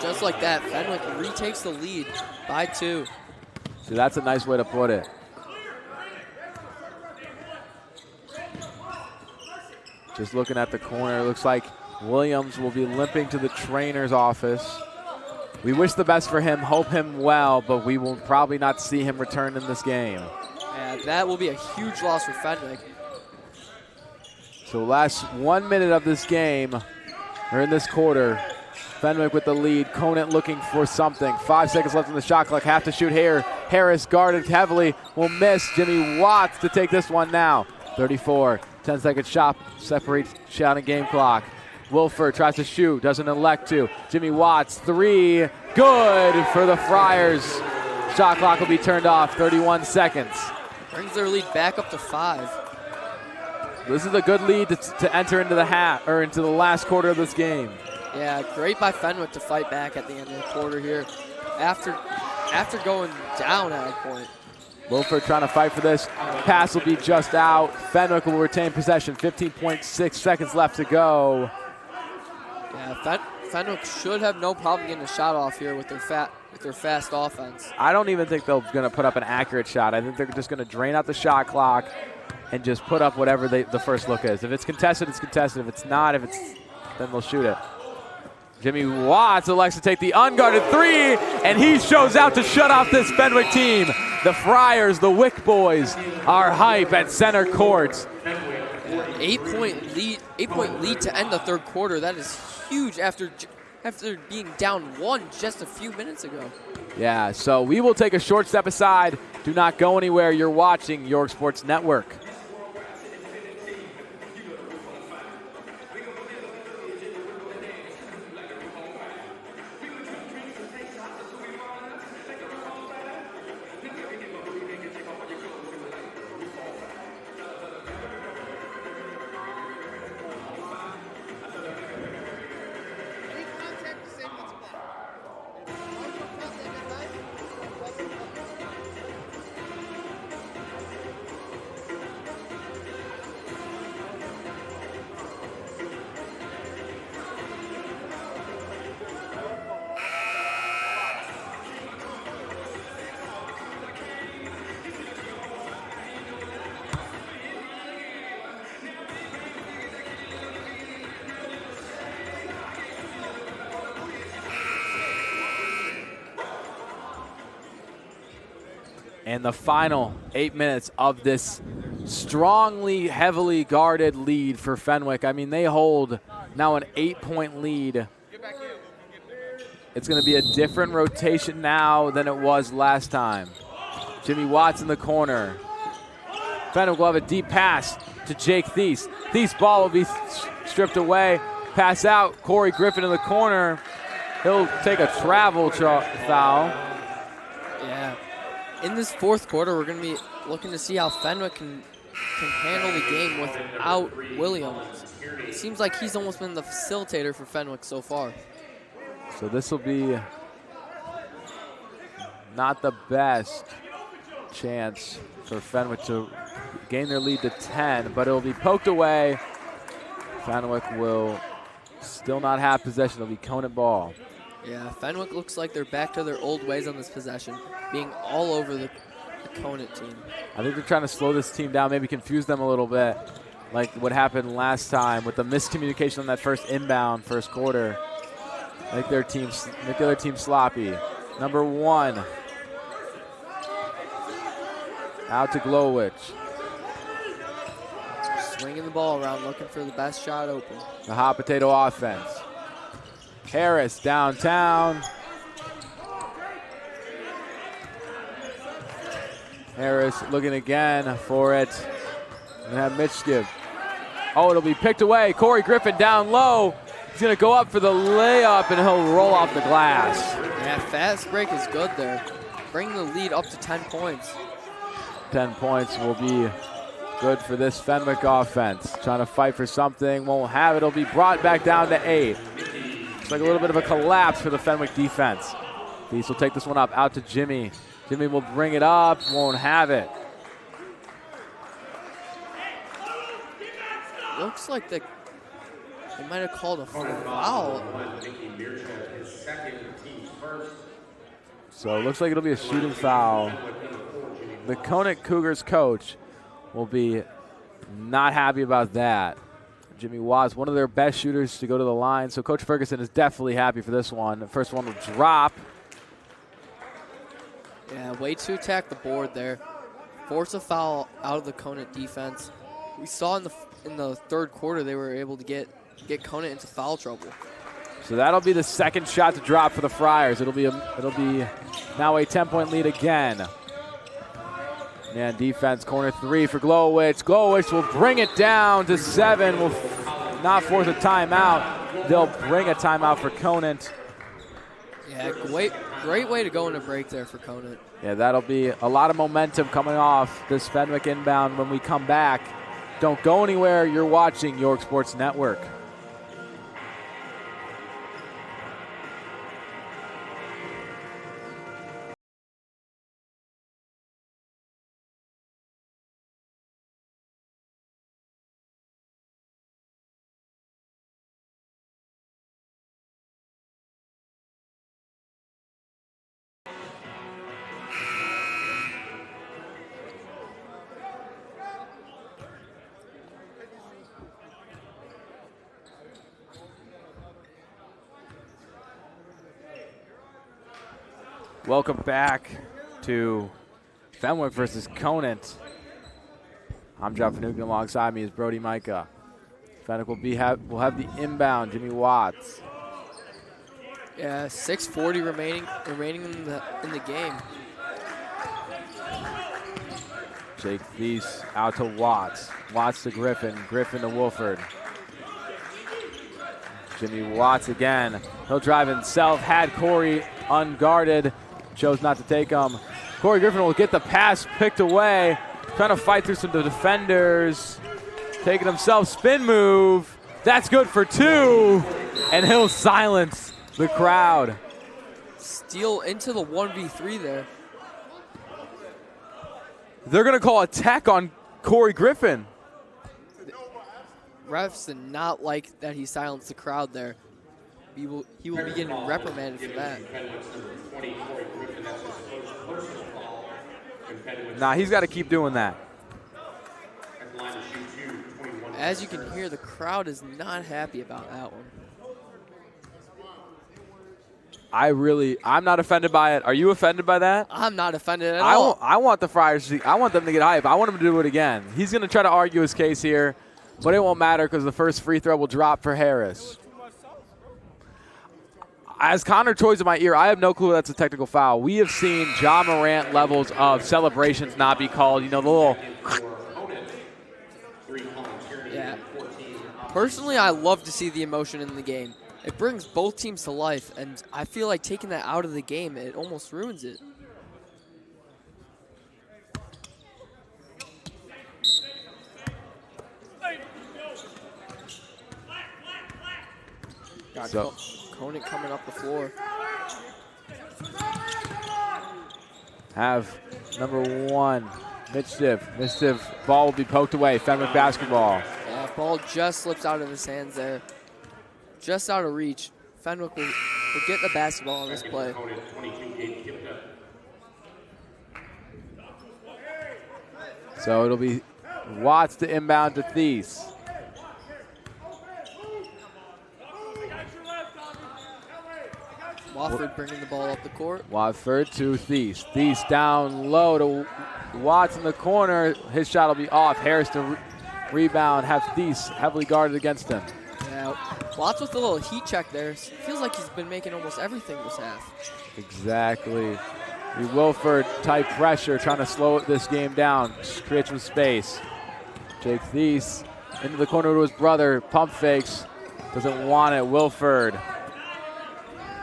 Just like that, Fenwick retakes the lead by 2. So that's a nice way to put it. Just looking at the corner, it looks like Williams will be limping to the trainer's office. We wish the best for him, hope him well, but we will probably not see him return in this game. Yeah, that will be a huge loss for Fenwick. So last 1 minute of this game, or in this quarter, Fenwick with the lead. Conant looking for something. 5 seconds left in the shot clock. Have to shoot here. Harris guarded heavily. Will miss. Jimmy Watts to take this one now. 34. 10-second shot separates shot and game clock. Wilford tries to shoot. Doesn't elect to. Jimmy Watts. 3. Good for the Friars. Shot clock will be turned off. 31 seconds. Brings their lead back up to 5. This is a good lead to enter into into the last quarter of this game. Yeah, great by Fenwick to fight back at the end of the quarter here. After going down at a point. Wilford trying to fight for this. Pass will be just out. Fenwick will retain possession. 15.6 seconds left to go. Yeah, Fenwick should have no problem getting a shot off here with their fast offense. I don't even think they're going to put up an accurate shot. I think they're just going to drain out the shot clock and just put up whatever the first look is. If it's contested, it's contested. If it's not, then they'll shoot it. Jimmy Watts elects to take the unguarded three, and he shows out to shut off this Fenwick team. The Friars, the Wick boys, are hype at center court. 8-point lead to end the third quarter. That is huge after being down one just a few minutes ago. Yeah, so we will take a short step aside. Do not go anywhere. You're watching York Sports Network. And the final 8 minutes of this strongly, heavily guarded lead for Fenwick. I mean, they hold now an 8-point lead. It's going to be a different rotation now than it was last time. Jimmy Watts in the corner. Fenwick will have a deep pass to Jake Thies. Thies' ball will be stripped away. Pass out. Corey Griffin in the corner. He'll take a travel foul. Yeah. In this fourth quarter, we're going to be looking to see how Fenwick can handle the game without Williams. It seems like he's almost been the facilitator for Fenwick so far. So this will be not the best chance for Fenwick to gain their lead to 10, but it'll be poked away. Fenwick will still not have possession. It'll be Conant ball. Yeah, Fenwick looks like they're back to their old ways on this possession, being all over the Conant team. I think they're trying to slow this team down, maybe confuse them a little bit, like what happened last time with the miscommunication on that first quarter. Make the other team sloppy. Number 1. Out to Glowich. Swinging the ball around, looking for the best shot open. The hot potato offense. Harris downtown. Harris looking again for it. And have Mitch give. Oh, it'll be picked away. Corey Griffin down low. He's going to go up for the layup, and he'll roll off the glass. Yeah, fast break is good there. Bring the lead up to 10 points. 10 points will be good for this Fenwick offense. Trying to fight for something. Won't have it. It'll be brought back down to 8. It's like a little bit of a collapse for the Fenwick defense. Thies will take this one up. Out to Jimmy. Jimmy will bring it up. Won't have it. Looks like they might have called a foul. So it looks like it'll be a shooting foul. The Conant Cougars coach will be not happy about that. Jimmy Watts, one of their best shooters to go to the line. So Coach Ferguson is definitely happy for this one. The first one will drop. Yeah, way to attack the board there. Force a foul out of the Conant defense. We saw in the third quarter they were able to get Conant into foul trouble. So that'll be the second shot to drop for the Friars. It'll be now a 10-point lead again. Man, defense, corner 3 for Glowich. Glowich will bring it down to 7. Will not force a timeout. They'll bring a timeout for Conant. Yeah, great way to go in a break there for Conant. Yeah, that'll be a lot of momentum coming off this Fenwick inbound when we come back. Don't go anywhere. You're watching York Sports Network. Welcome back to Fenwick versus Conant. I'm John Finucane. Alongside me is Brody Micah. Fenwick will have the inbound. Jimmy Watts. Yeah, 6:40 remaining in the game. Jake Thies out to Watts. Watts to Griffin. Griffin to Wolford. Jimmy Watts again. He'll drive himself. Had Corey unguarded. Chose not to take him. Corey Griffin will get the pass picked away. Trying to fight through some of the defenders. Taking himself. Spin move. That's good for 2. And he'll silence the crowd. Steal into the 1v3 there. They're going to call a tech on Corey Griffin. Refs did not like that he silenced the crowd there. He will be getting reprimanded for that. Nah, he's got to keep doing that. As you can hear, the crowd is not happy about that one. I'm not offended by it. Are you offended by that? I'm not offended at all. I want the Friars to, I want them to get hype. I want him to do it again. He's going to try to argue his case here, but it won't matter because the first free throw will drop for Harris. As Connor toys in my ear, I have no clue that's a technical foul. We have seen John Morant levels of celebrations not be called. You know, the little. Yeah. Personally, I love to see the emotion in the game. It brings both teams to life, and I feel like taking that out of the game, it almost ruins it. So, Conant coming up the floor. have number 1, Mitch ball will be poked away. Fenwick basketball. Yeah, ball just slips out of his hands there. Just out of reach. Fenwick will get the basketball on this play. So it'll be Watts to inbound to Thies. Wofford bringing the ball up the court. Wofford to Thies. Thies down low to Watts in the corner. His shot will be off. Harris to rebound. Have Thies heavily guarded against him. Yeah, Watts with a little heat check there. Feels like he's been making almost everything this half. Exactly. The Wilford type pressure, trying to slow this game down. Create some space. Jake Thies into the corner to his brother. Pump fakes. Doesn't want it. Wilford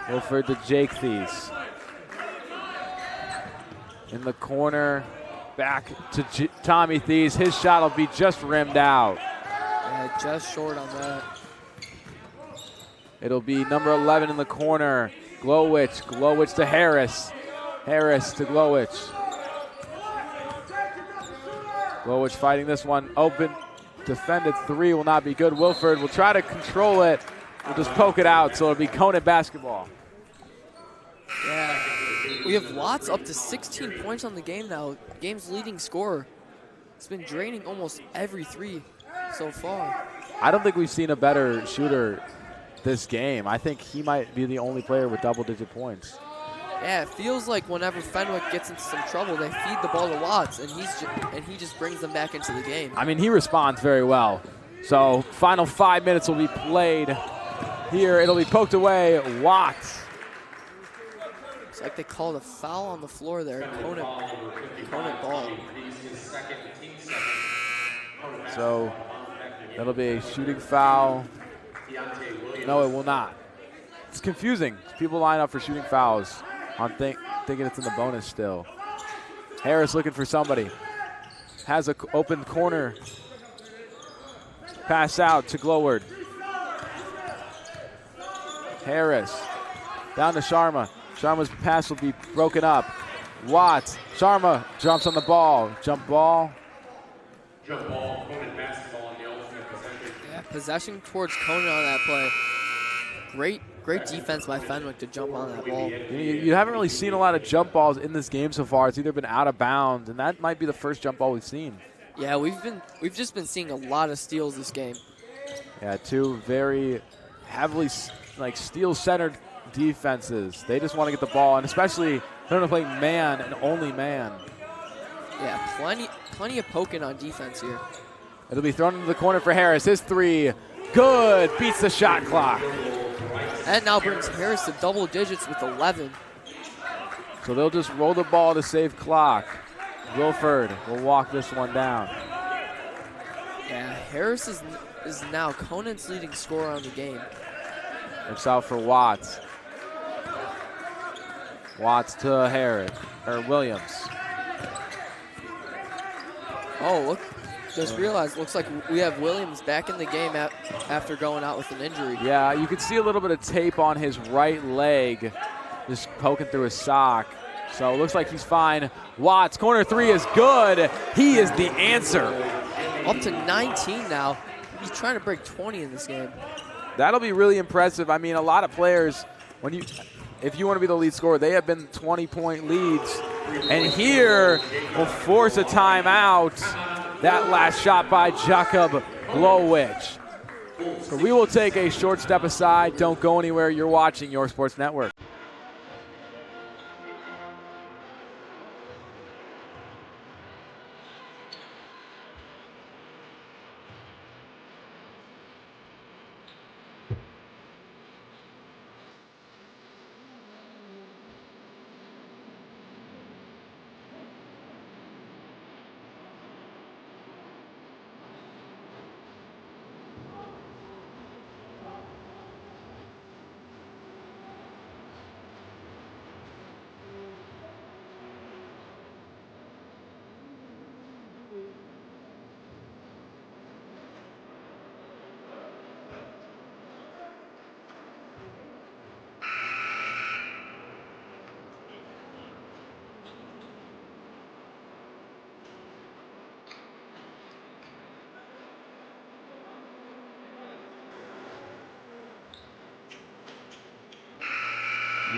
to Jake Thies. In the corner. Back to Tommy Thies. His shot will be just rimmed out. Yeah, just short on that. It'll be number 11 in the corner. Glowich to Harris. Harris to Glowich. Glowich fighting this one. Open. Defended 3 will not be good. Wilford will try to control it. We'll just poke it out, so it'll be Conant basketball. Yeah. We have Watts up to 16 points on the game now. Game's leading scorer. It's been draining almost every 3 so far. I don't think we've seen a better shooter this game. I think he might be the only player with double-digit points. Yeah, it feels like whenever Fenwick gets into some trouble, they feed the ball to Watts, and he just brings them back into the game. I mean, he responds very well. So final 5 minutes will be played here. It'll be poked away. Watts. It's like they called a foul on the floor there. Conant ball. So that'll be a shooting foul. No, it will not. It's confusing. People line up for shooting fouls. I'm thinking it's in the bonus still. Harris looking for somebody. Has an open corner. Pass out to Gloward. Harris down to Sharma. Sharma's pass will be broken up. Watts. Sharma jumps on the ball. Jump ball. Jump ball, Conant basketball on the alternate possession. Yeah, possession towards Conant on that play. Great defense by Fenwick to jump on that ball. You haven't really seen a lot of jump balls in this game so far. It's either been out of bounds, and that might be the first jump ball we've seen. Yeah, we've just been seeing a lot of steals this game. Yeah, two very heavily steal-centered defenses. They just want to get the ball, and especially they're going to play man and only man. Yeah, plenty of poking on defense here. It'll be thrown into the corner for Harris. His three, good, beats the shot clock. And now brings Harris to double digits with 11. So they'll just roll the ball to save clock. Wilford will walk this one down. Yeah, Harris is now Conant's leading scorer on the game. Looks out for Watts. Watts to Harris, or Williams. Oh, look. Just realized, looks like we have Williams back in the game after going out with an injury. Yeah, you could see a little bit of tape on his right leg, just poking through his sock. So it looks like he's fine. Watts, corner three is good. He is the answer. Up to 19 now. He's trying to break 20 in this game. That'll be really impressive. I mean, a lot of players, if you want to be the lead scorer, they have been 20-point leads. And here will force a timeout. That last shot by Jakob Glowich. So we will take a short step aside. Don't go anywhere. You're watching Your Sports Network.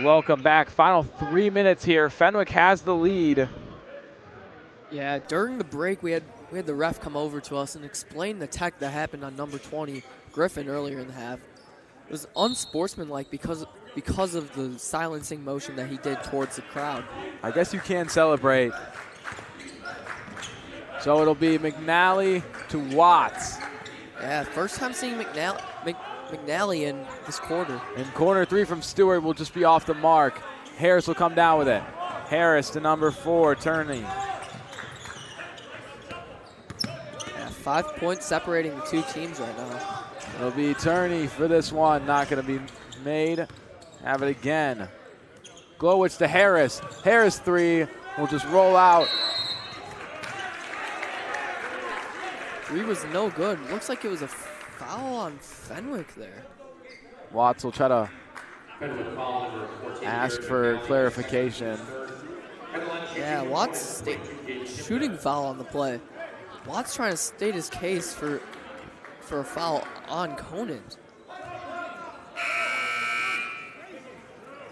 Welcome back. Final 3 minutes here. Fenwick has the lead. Yeah, during the break, we had the ref come over to us and explain the tech that happened on number 20, Griffin, earlier in the half. It was unsportsmanlike because of the silencing motion that he did towards the crowd. I guess you can celebrate. So it'll be McNally to Watts. Yeah, first time seeing McNally in this quarter. And corner three from Stewart will just be off the mark. Harris will come down with it. Harris to number 4, Turney. Yeah, 5 points separating the two teams right now. It'll be Turney for this one. Not going to be made. Have it again. Glowich to Harris. Harris three will just roll out. Three was no good. Looks like it was a foul on Fenwick there. Watts will try to ask for clarification. Yeah, Watts shooting foul on the play. Watts trying to state his case for a foul on Conant.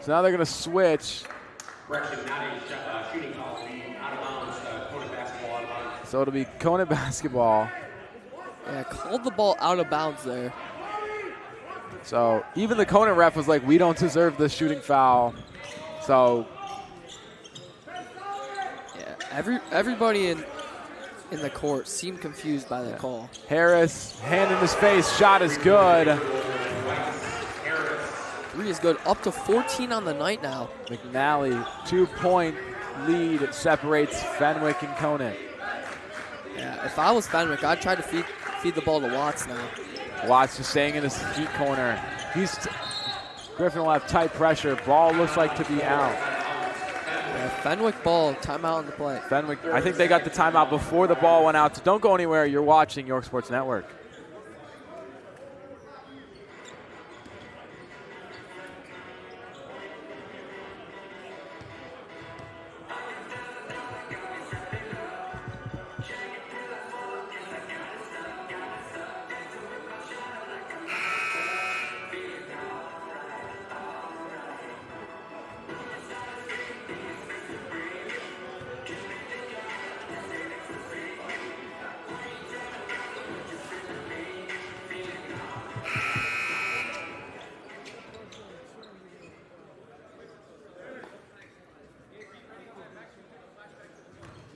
So now they're going to switch. So it'll be Conant basketball. Yeah, called the ball out of bounds there. So even the Conant ref was like, we don't deserve this shooting foul. So yeah, everybody in the court seemed confused by that call. Harris, hand in his face, shot is good. Three is good, up to 14 on the night now. McNally, 2-point lead separates Fenwick and Conant. Yeah, if I was Fenwick, I'd try to feed the ball to Watts now. Watts just staying in his heat corner. Griffin will have tight pressure. Ball looks like to be out. Yeah, Fenwick ball, timeout on the play. Fenwick, I think they got the timeout before the ball went out. So don't go anywhere. You're watching York Sports Network.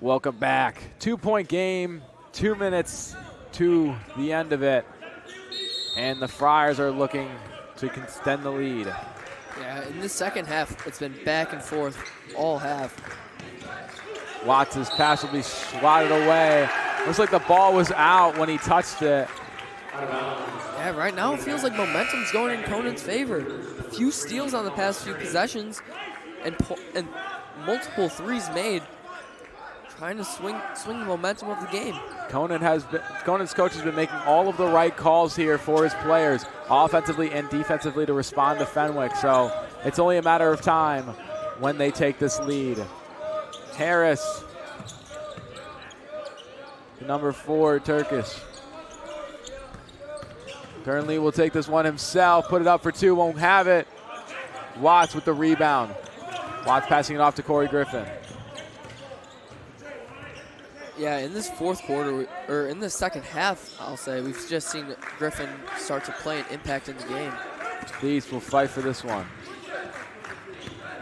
Welcome back. 2-point game, 2 minutes to the end of it. And the Friars are looking to extend the lead. Yeah, in the second half, it's been back and forth all half. Watts' pass will be swatted away. Looks like the ball was out when he touched it. Yeah, right now it feels like momentum's going in Conant's favor. A few steals on the past few possessions and multiple threes made, trying to swing the momentum of the game. Conant's coach has been making all of the right calls here for his players, offensively and defensively, to respond to Fenwick. So it's only a matter of time when they take this lead. Harris, number 4, Turkish. Turnley will take this one himself, put it up for 2, won't have it. Watts with the rebound. Watts passing it off to Corey Griffin. Yeah, in this fourth quarter, or in the second half, I'll say, we've just seen Griffin start to play an impact in the game. Thies will fight for this one.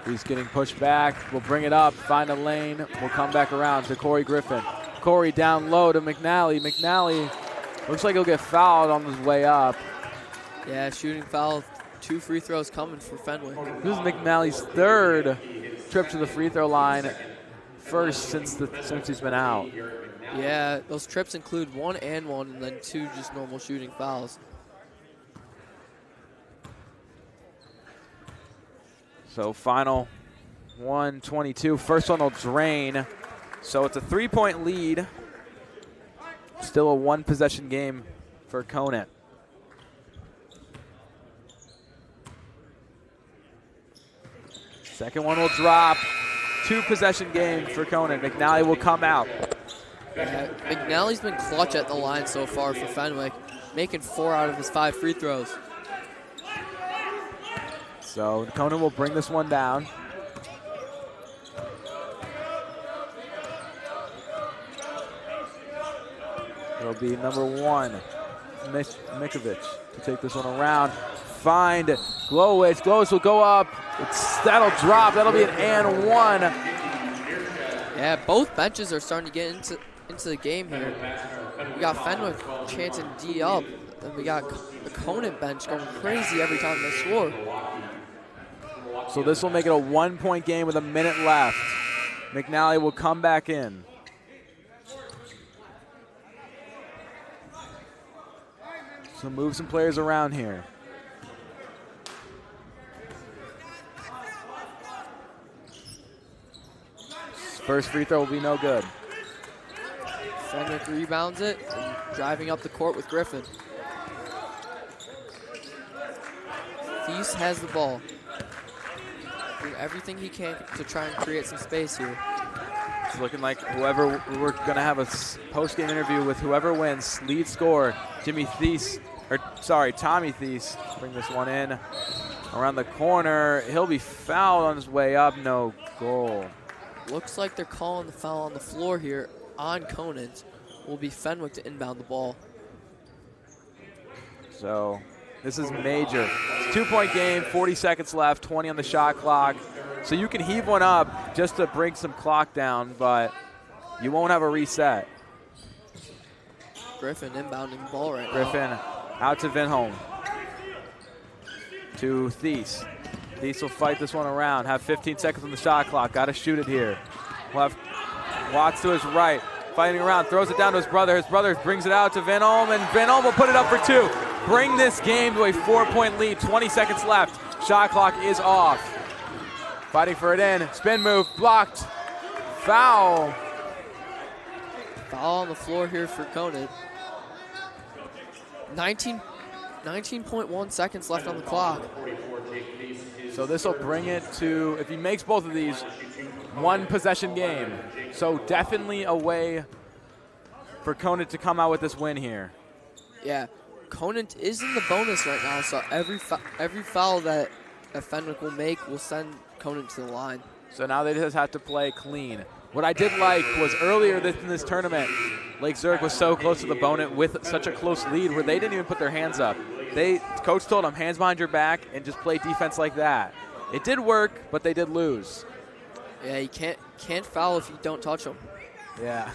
He's getting pushed back. We'll bring it up, find a lane. We'll come back around to Corey Griffin. Corey down low to McNally. McNally looks like he'll get fouled on his way up. Yeah, shooting foul. 2 free throws coming for Fenwick. This is McNally's 3rd trip to the free throw line. First since he's been out. Yeah, those trips include 1 and 1, and then 2 just normal shooting fouls. So final 1:22. First one will drain. So it's a 3-point lead. Still a 1-possession game for Conant. Second one will drop. 2-possession game for Conant. McNally will come out. Yeah, McNally's been clutch at the line so far for Fenwick, making 4 out of his 5 free throws. So Conant will bring this one down. It'll be number 1, Mikovic, to take this one around. Find Glowicz. Glowicz will go up. That'll drop. That'll be an and 1. Yeah, both benches are starting to get into the game here. We got Fenwick chanting D up, and we got the Conant bench going crazy every time they score. So this will make it a 1-point game with a minute left. McNally will come back in. So move some players around here. First free throw will be no good. Fenwick rebounds it, and driving up the court with Griffin. Thies has the ball. Do everything he can to try and create some space here. It's looking like we're going to have a post-game interview with whoever wins. Lead scorer, Tommy Thies. Bring this one in. Around the corner. He'll be fouled on his way up. No goal. Looks like they're calling the foul on the floor here on Conant. Will be Fenwick to inbound the ball. So this is major. It's a 2-point game, 40 seconds left, 20 on the shot clock. So you can heave one up just to bring some clock down, but you won't have a reset. Griffin inbounding the ball right now. Griffin out to Vinholm. To Thies. Thies will fight this one around. Have 15 seconds on the shot clock. Got to shoot it here. We'll have Watts to his right. Fighting around. Throws it down to his brother. His brother brings it out to Vinholm, and Vinholm will put it up for 2. Bring this game to a 4-point lead. 20 seconds left. Shot clock is off. Fighting for it in. Spin move. Blocked. Foul. Foul on the floor here for Conant. 19.1 seconds left on the clock. So this will bring it to, if he makes both of these, 1-possession game. So definitely a way for Conant to come out with this win here. Yeah, Conant is in the bonus right now, so every foul that Fenwick will make will send Conant to the line. So now they just have to play clean. What I did like was earlier in this tournament, Lake Zurich was so close to the bonus with such a close lead where they didn't even put their hands up. Coach told them, hands behind your back and just play defense like that. It did work, but they did lose. Yeah, you can't foul if you don't touch them. Yeah.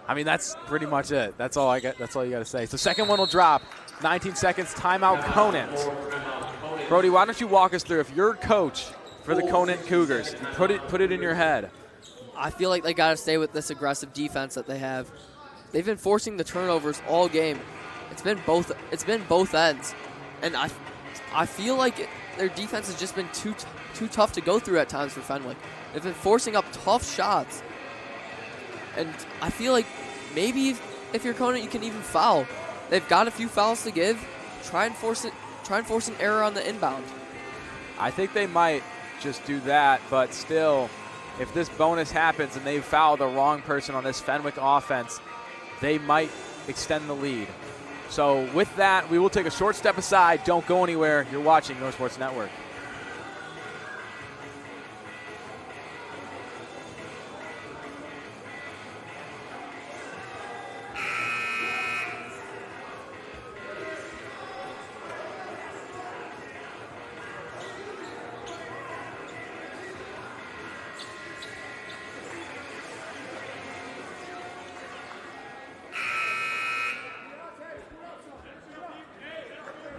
I mean, that's pretty much it. That's all I got. That's all you got to say. So second one will drop. 19 seconds. Timeout, Conant. Brody, why don't you walk us through, if you're coach for the Conant Cougars, put it in your head. I feel like they got to stay with this aggressive defense that they have. They've been forcing the turnovers all game. It's been both ends, and I feel like their defense has just been too tough to go through at times for Fenwick. They've been forcing up tough shots, and I feel like maybe if you're Conant, you can even foul. They've got a few fouls to give. Try and force an error on the inbound. I think they might just do that, but still, if this bonus happens and they foul the wrong person on this Fenwick offense, they might extend the lead. So with that, we will take a short step aside. Don't go anywhere. You're watching North Sports Network.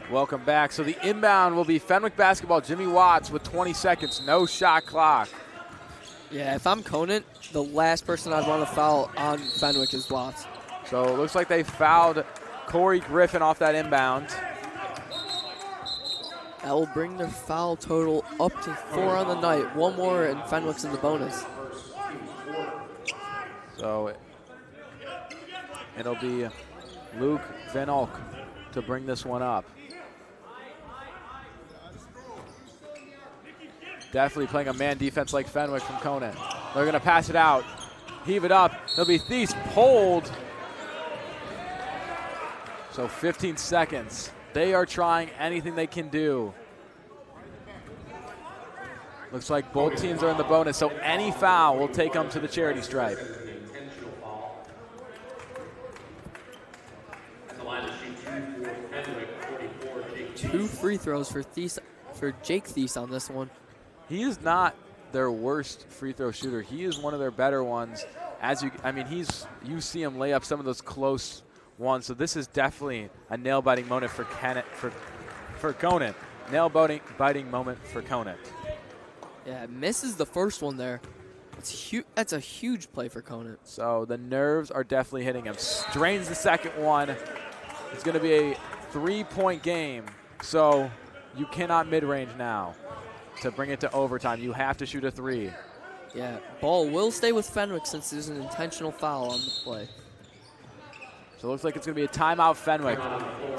Welcome back. So the inbound will be Fenwick basketball. Jimmy Watts with 20 seconds, no shot clock. Yeah, if I'm Conant, the last person I'd want to foul on Fenwick is Watts. So it looks like they fouled Corey Griffin off that inbound. That will bring their foul total up to 4 on the night. One more and Fenwick's in the bonus. So it'll be Luke Van Olk to bring this one up. Definitely playing a man defense like Fenwick from Conant. They're going to pass it out, heave it up. There'll be Thies pulled. So 15 seconds. They are trying anything they can do. Looks like both teams are in the bonus, so any foul will take them to the charity stripe. Two free throws for Jake Thies on this one. He is not their worst free throw shooter. He is one of their better ones. You see him lay up some of those close ones. So this is definitely a nail-biting moment for Conant. Nail-biting moment for Conant. Yeah, misses the first one there. That's a huge play for Conant. So the nerves are definitely hitting him. Drains the second one. It's going to be a 3-point game. So you cannot mid-range now. To bring it to overtime, you have to shoot a 3. Yeah, ball will stay with Fenwick since there's an intentional foul on the play. So it looks like it's going to be a timeout Fenwick.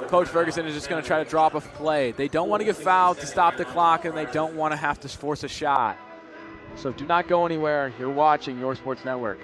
Coach Ferguson is just going to try to drop a play. They don't want to get fouled to stop the clock, and they don't want to have to force a shot. So do not go anywhere. You're watching Your Sports Network.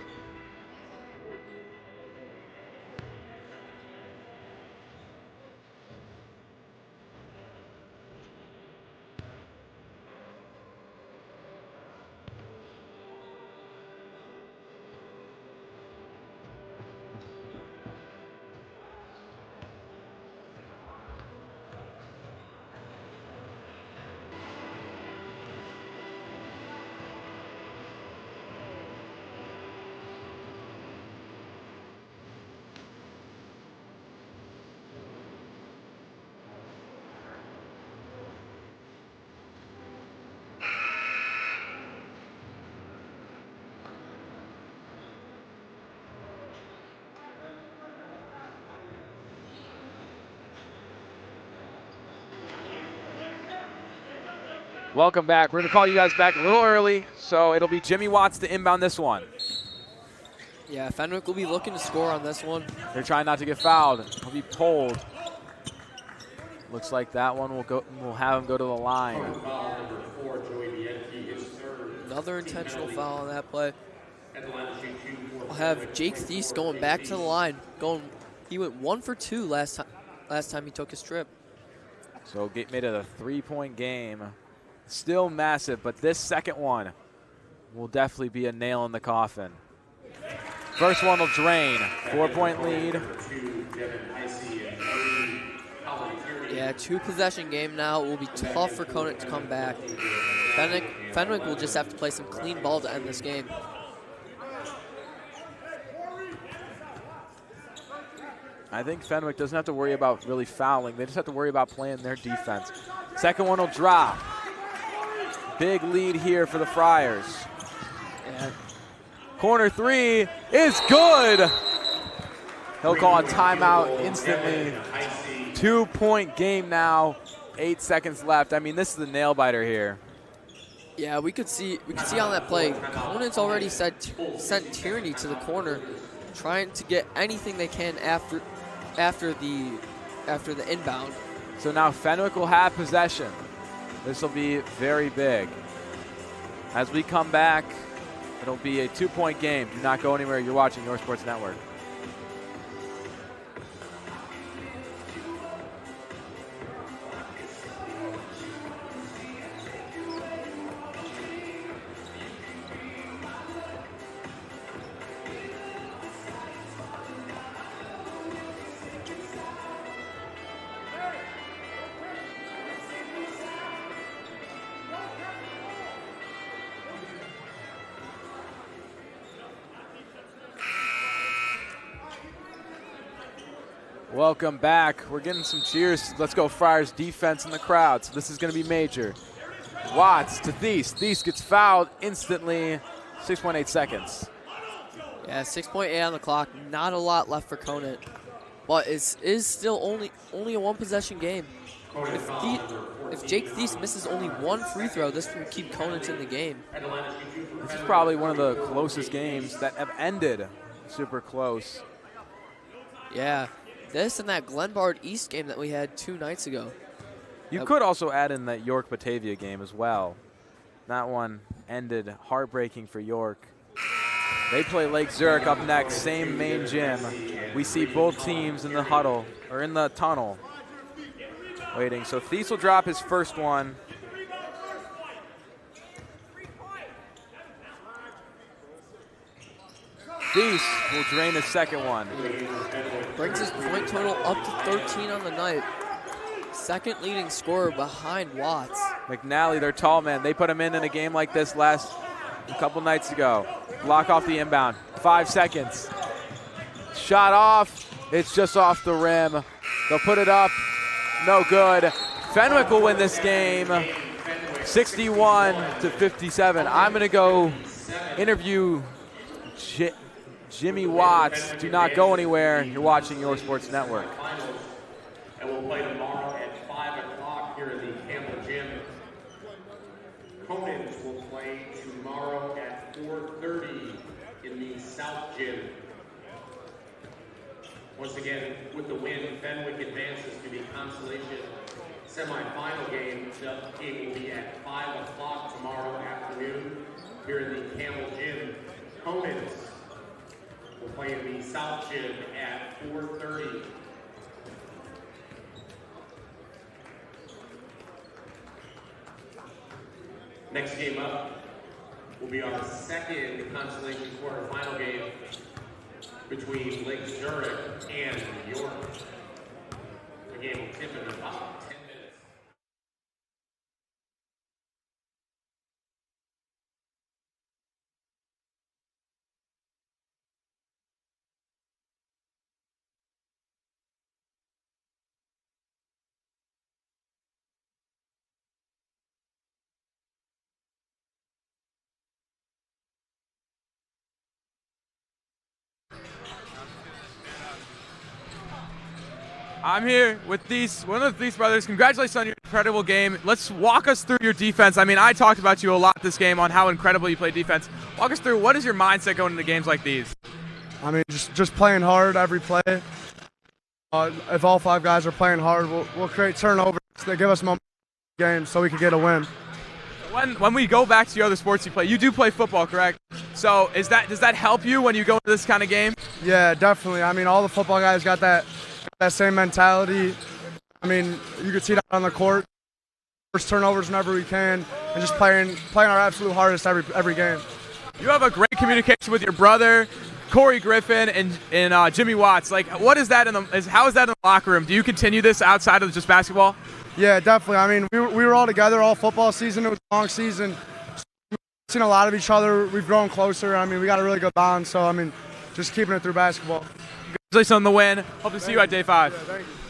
Welcome back. We're going to call you guys back a little early, so it'll be Jimmy Watts to inbound this one. Yeah, Fenwick will be looking to score on this one. They're trying not to get fouled. He'll be pulled. Looks like that one will have him go to the line. Another intentional foul on that play. I'll have Jake Thies going back to the line. He went 1 for 2 last time he took his trip. So made it a 3-point game. Still massive, but this second one will definitely be a nail in the coffin. First one will drain. 4-point lead. Yeah, 2-possession game now. It will be tough for Conant to come back. Fenwick will just have to play some clean ball to end this game. I think Fenwick doesn't have to worry about really fouling. They just have to worry about playing their defense. Second one will drop. Big lead here for the Friars. And corner three is good. He'll call a timeout instantly. 2-point game now. 8 seconds left. I mean, this is the nail biter here. Yeah, we could see on that play, Conant's already sent Tierney to the corner, trying to get anything they can after the inbound. So now Fenwick will have possession. This will be very big. As we come back, it'll be a 2-point game. Do not go anywhere. You're watching Your Sports Network. Welcome back. We're getting some cheers. Let's go Friars defense in the crowd. So this is going to be major. Watts to Thies. Thies gets fouled instantly. 6.8 seconds. Yeah, 6.8 on the clock. Not a lot left for Conant, but it is still only a one-possession game. If Jake Thies misses only one free throw, this will keep Conant in the game. This is probably one of the closest games that have ended super close. Yeah. This and that Glenbard East game that we had 2 nights ago. You could also add in that York-Batavia game as well. That one ended heartbreaking for York. They play Lake Zurich up next, same main gym. We see both teams in the huddle, or in the tunnel, waiting. So Thies will drop his first one. Thies will drain his second one. Brings his point total up to 13 on the night. Second leading scorer behind Watts. McNally, their tall man, they put him in a game like this a couple nights ago. Block off the inbound. 5 seconds. Shot off. It's just off the rim. They'll put it up. No good. Fenwick will win this game 61-57. I'm going to go interview Jimmy Watts. Do not go anywhere. You're watching Your Sports Network. And we'll play tomorrow at 5 o'clock here in the Campbell Gym. Conant will play tomorrow at 4:30 in the South Gym. Once again, with the win, Fenwick advances to the consolation semifinal game. The game will be at 5 o'clock tomorrow afternoon here in the Campbell Gym. Conant will play in the South Gym at 4:30. Next game up will be our second consolation quarterfinal game between Lake Zurich and York. The game will tip in about 10 minutes. I'm here with one of the Thies brothers. Congratulations on your incredible game. Let's walk us through your defense. I mean, I talked about you a lot this game on how incredible you play defense. Walk us through, what is your mindset going into games like these? I mean, just playing hard every play. If all 5 guys are playing hard, we'll create turnovers that give us momentum in the game so we can get a win. When we go back to your other sports you play, you do play football, correct? So does that help you when you go into this kind of game? Yeah, definitely. I mean, all the football guys got that same mentality. I mean, you can see that on the court. First turnovers whenever we can, and just playing our absolute hardest every game. You have a great communication with your brother, Corey Griffin, and Jimmy Watts. Like, what is that how is that in the locker room? Do you continue this outside of just basketball? Yeah, definitely. I mean, we were all together all football season. It was a long season. We've seen a lot of each other. We've grown closer. I mean, we got a really good bond. So, I mean, just keeping it through basketball. Congratulations on the win. Hope to see you at day 5. Yeah, thank you.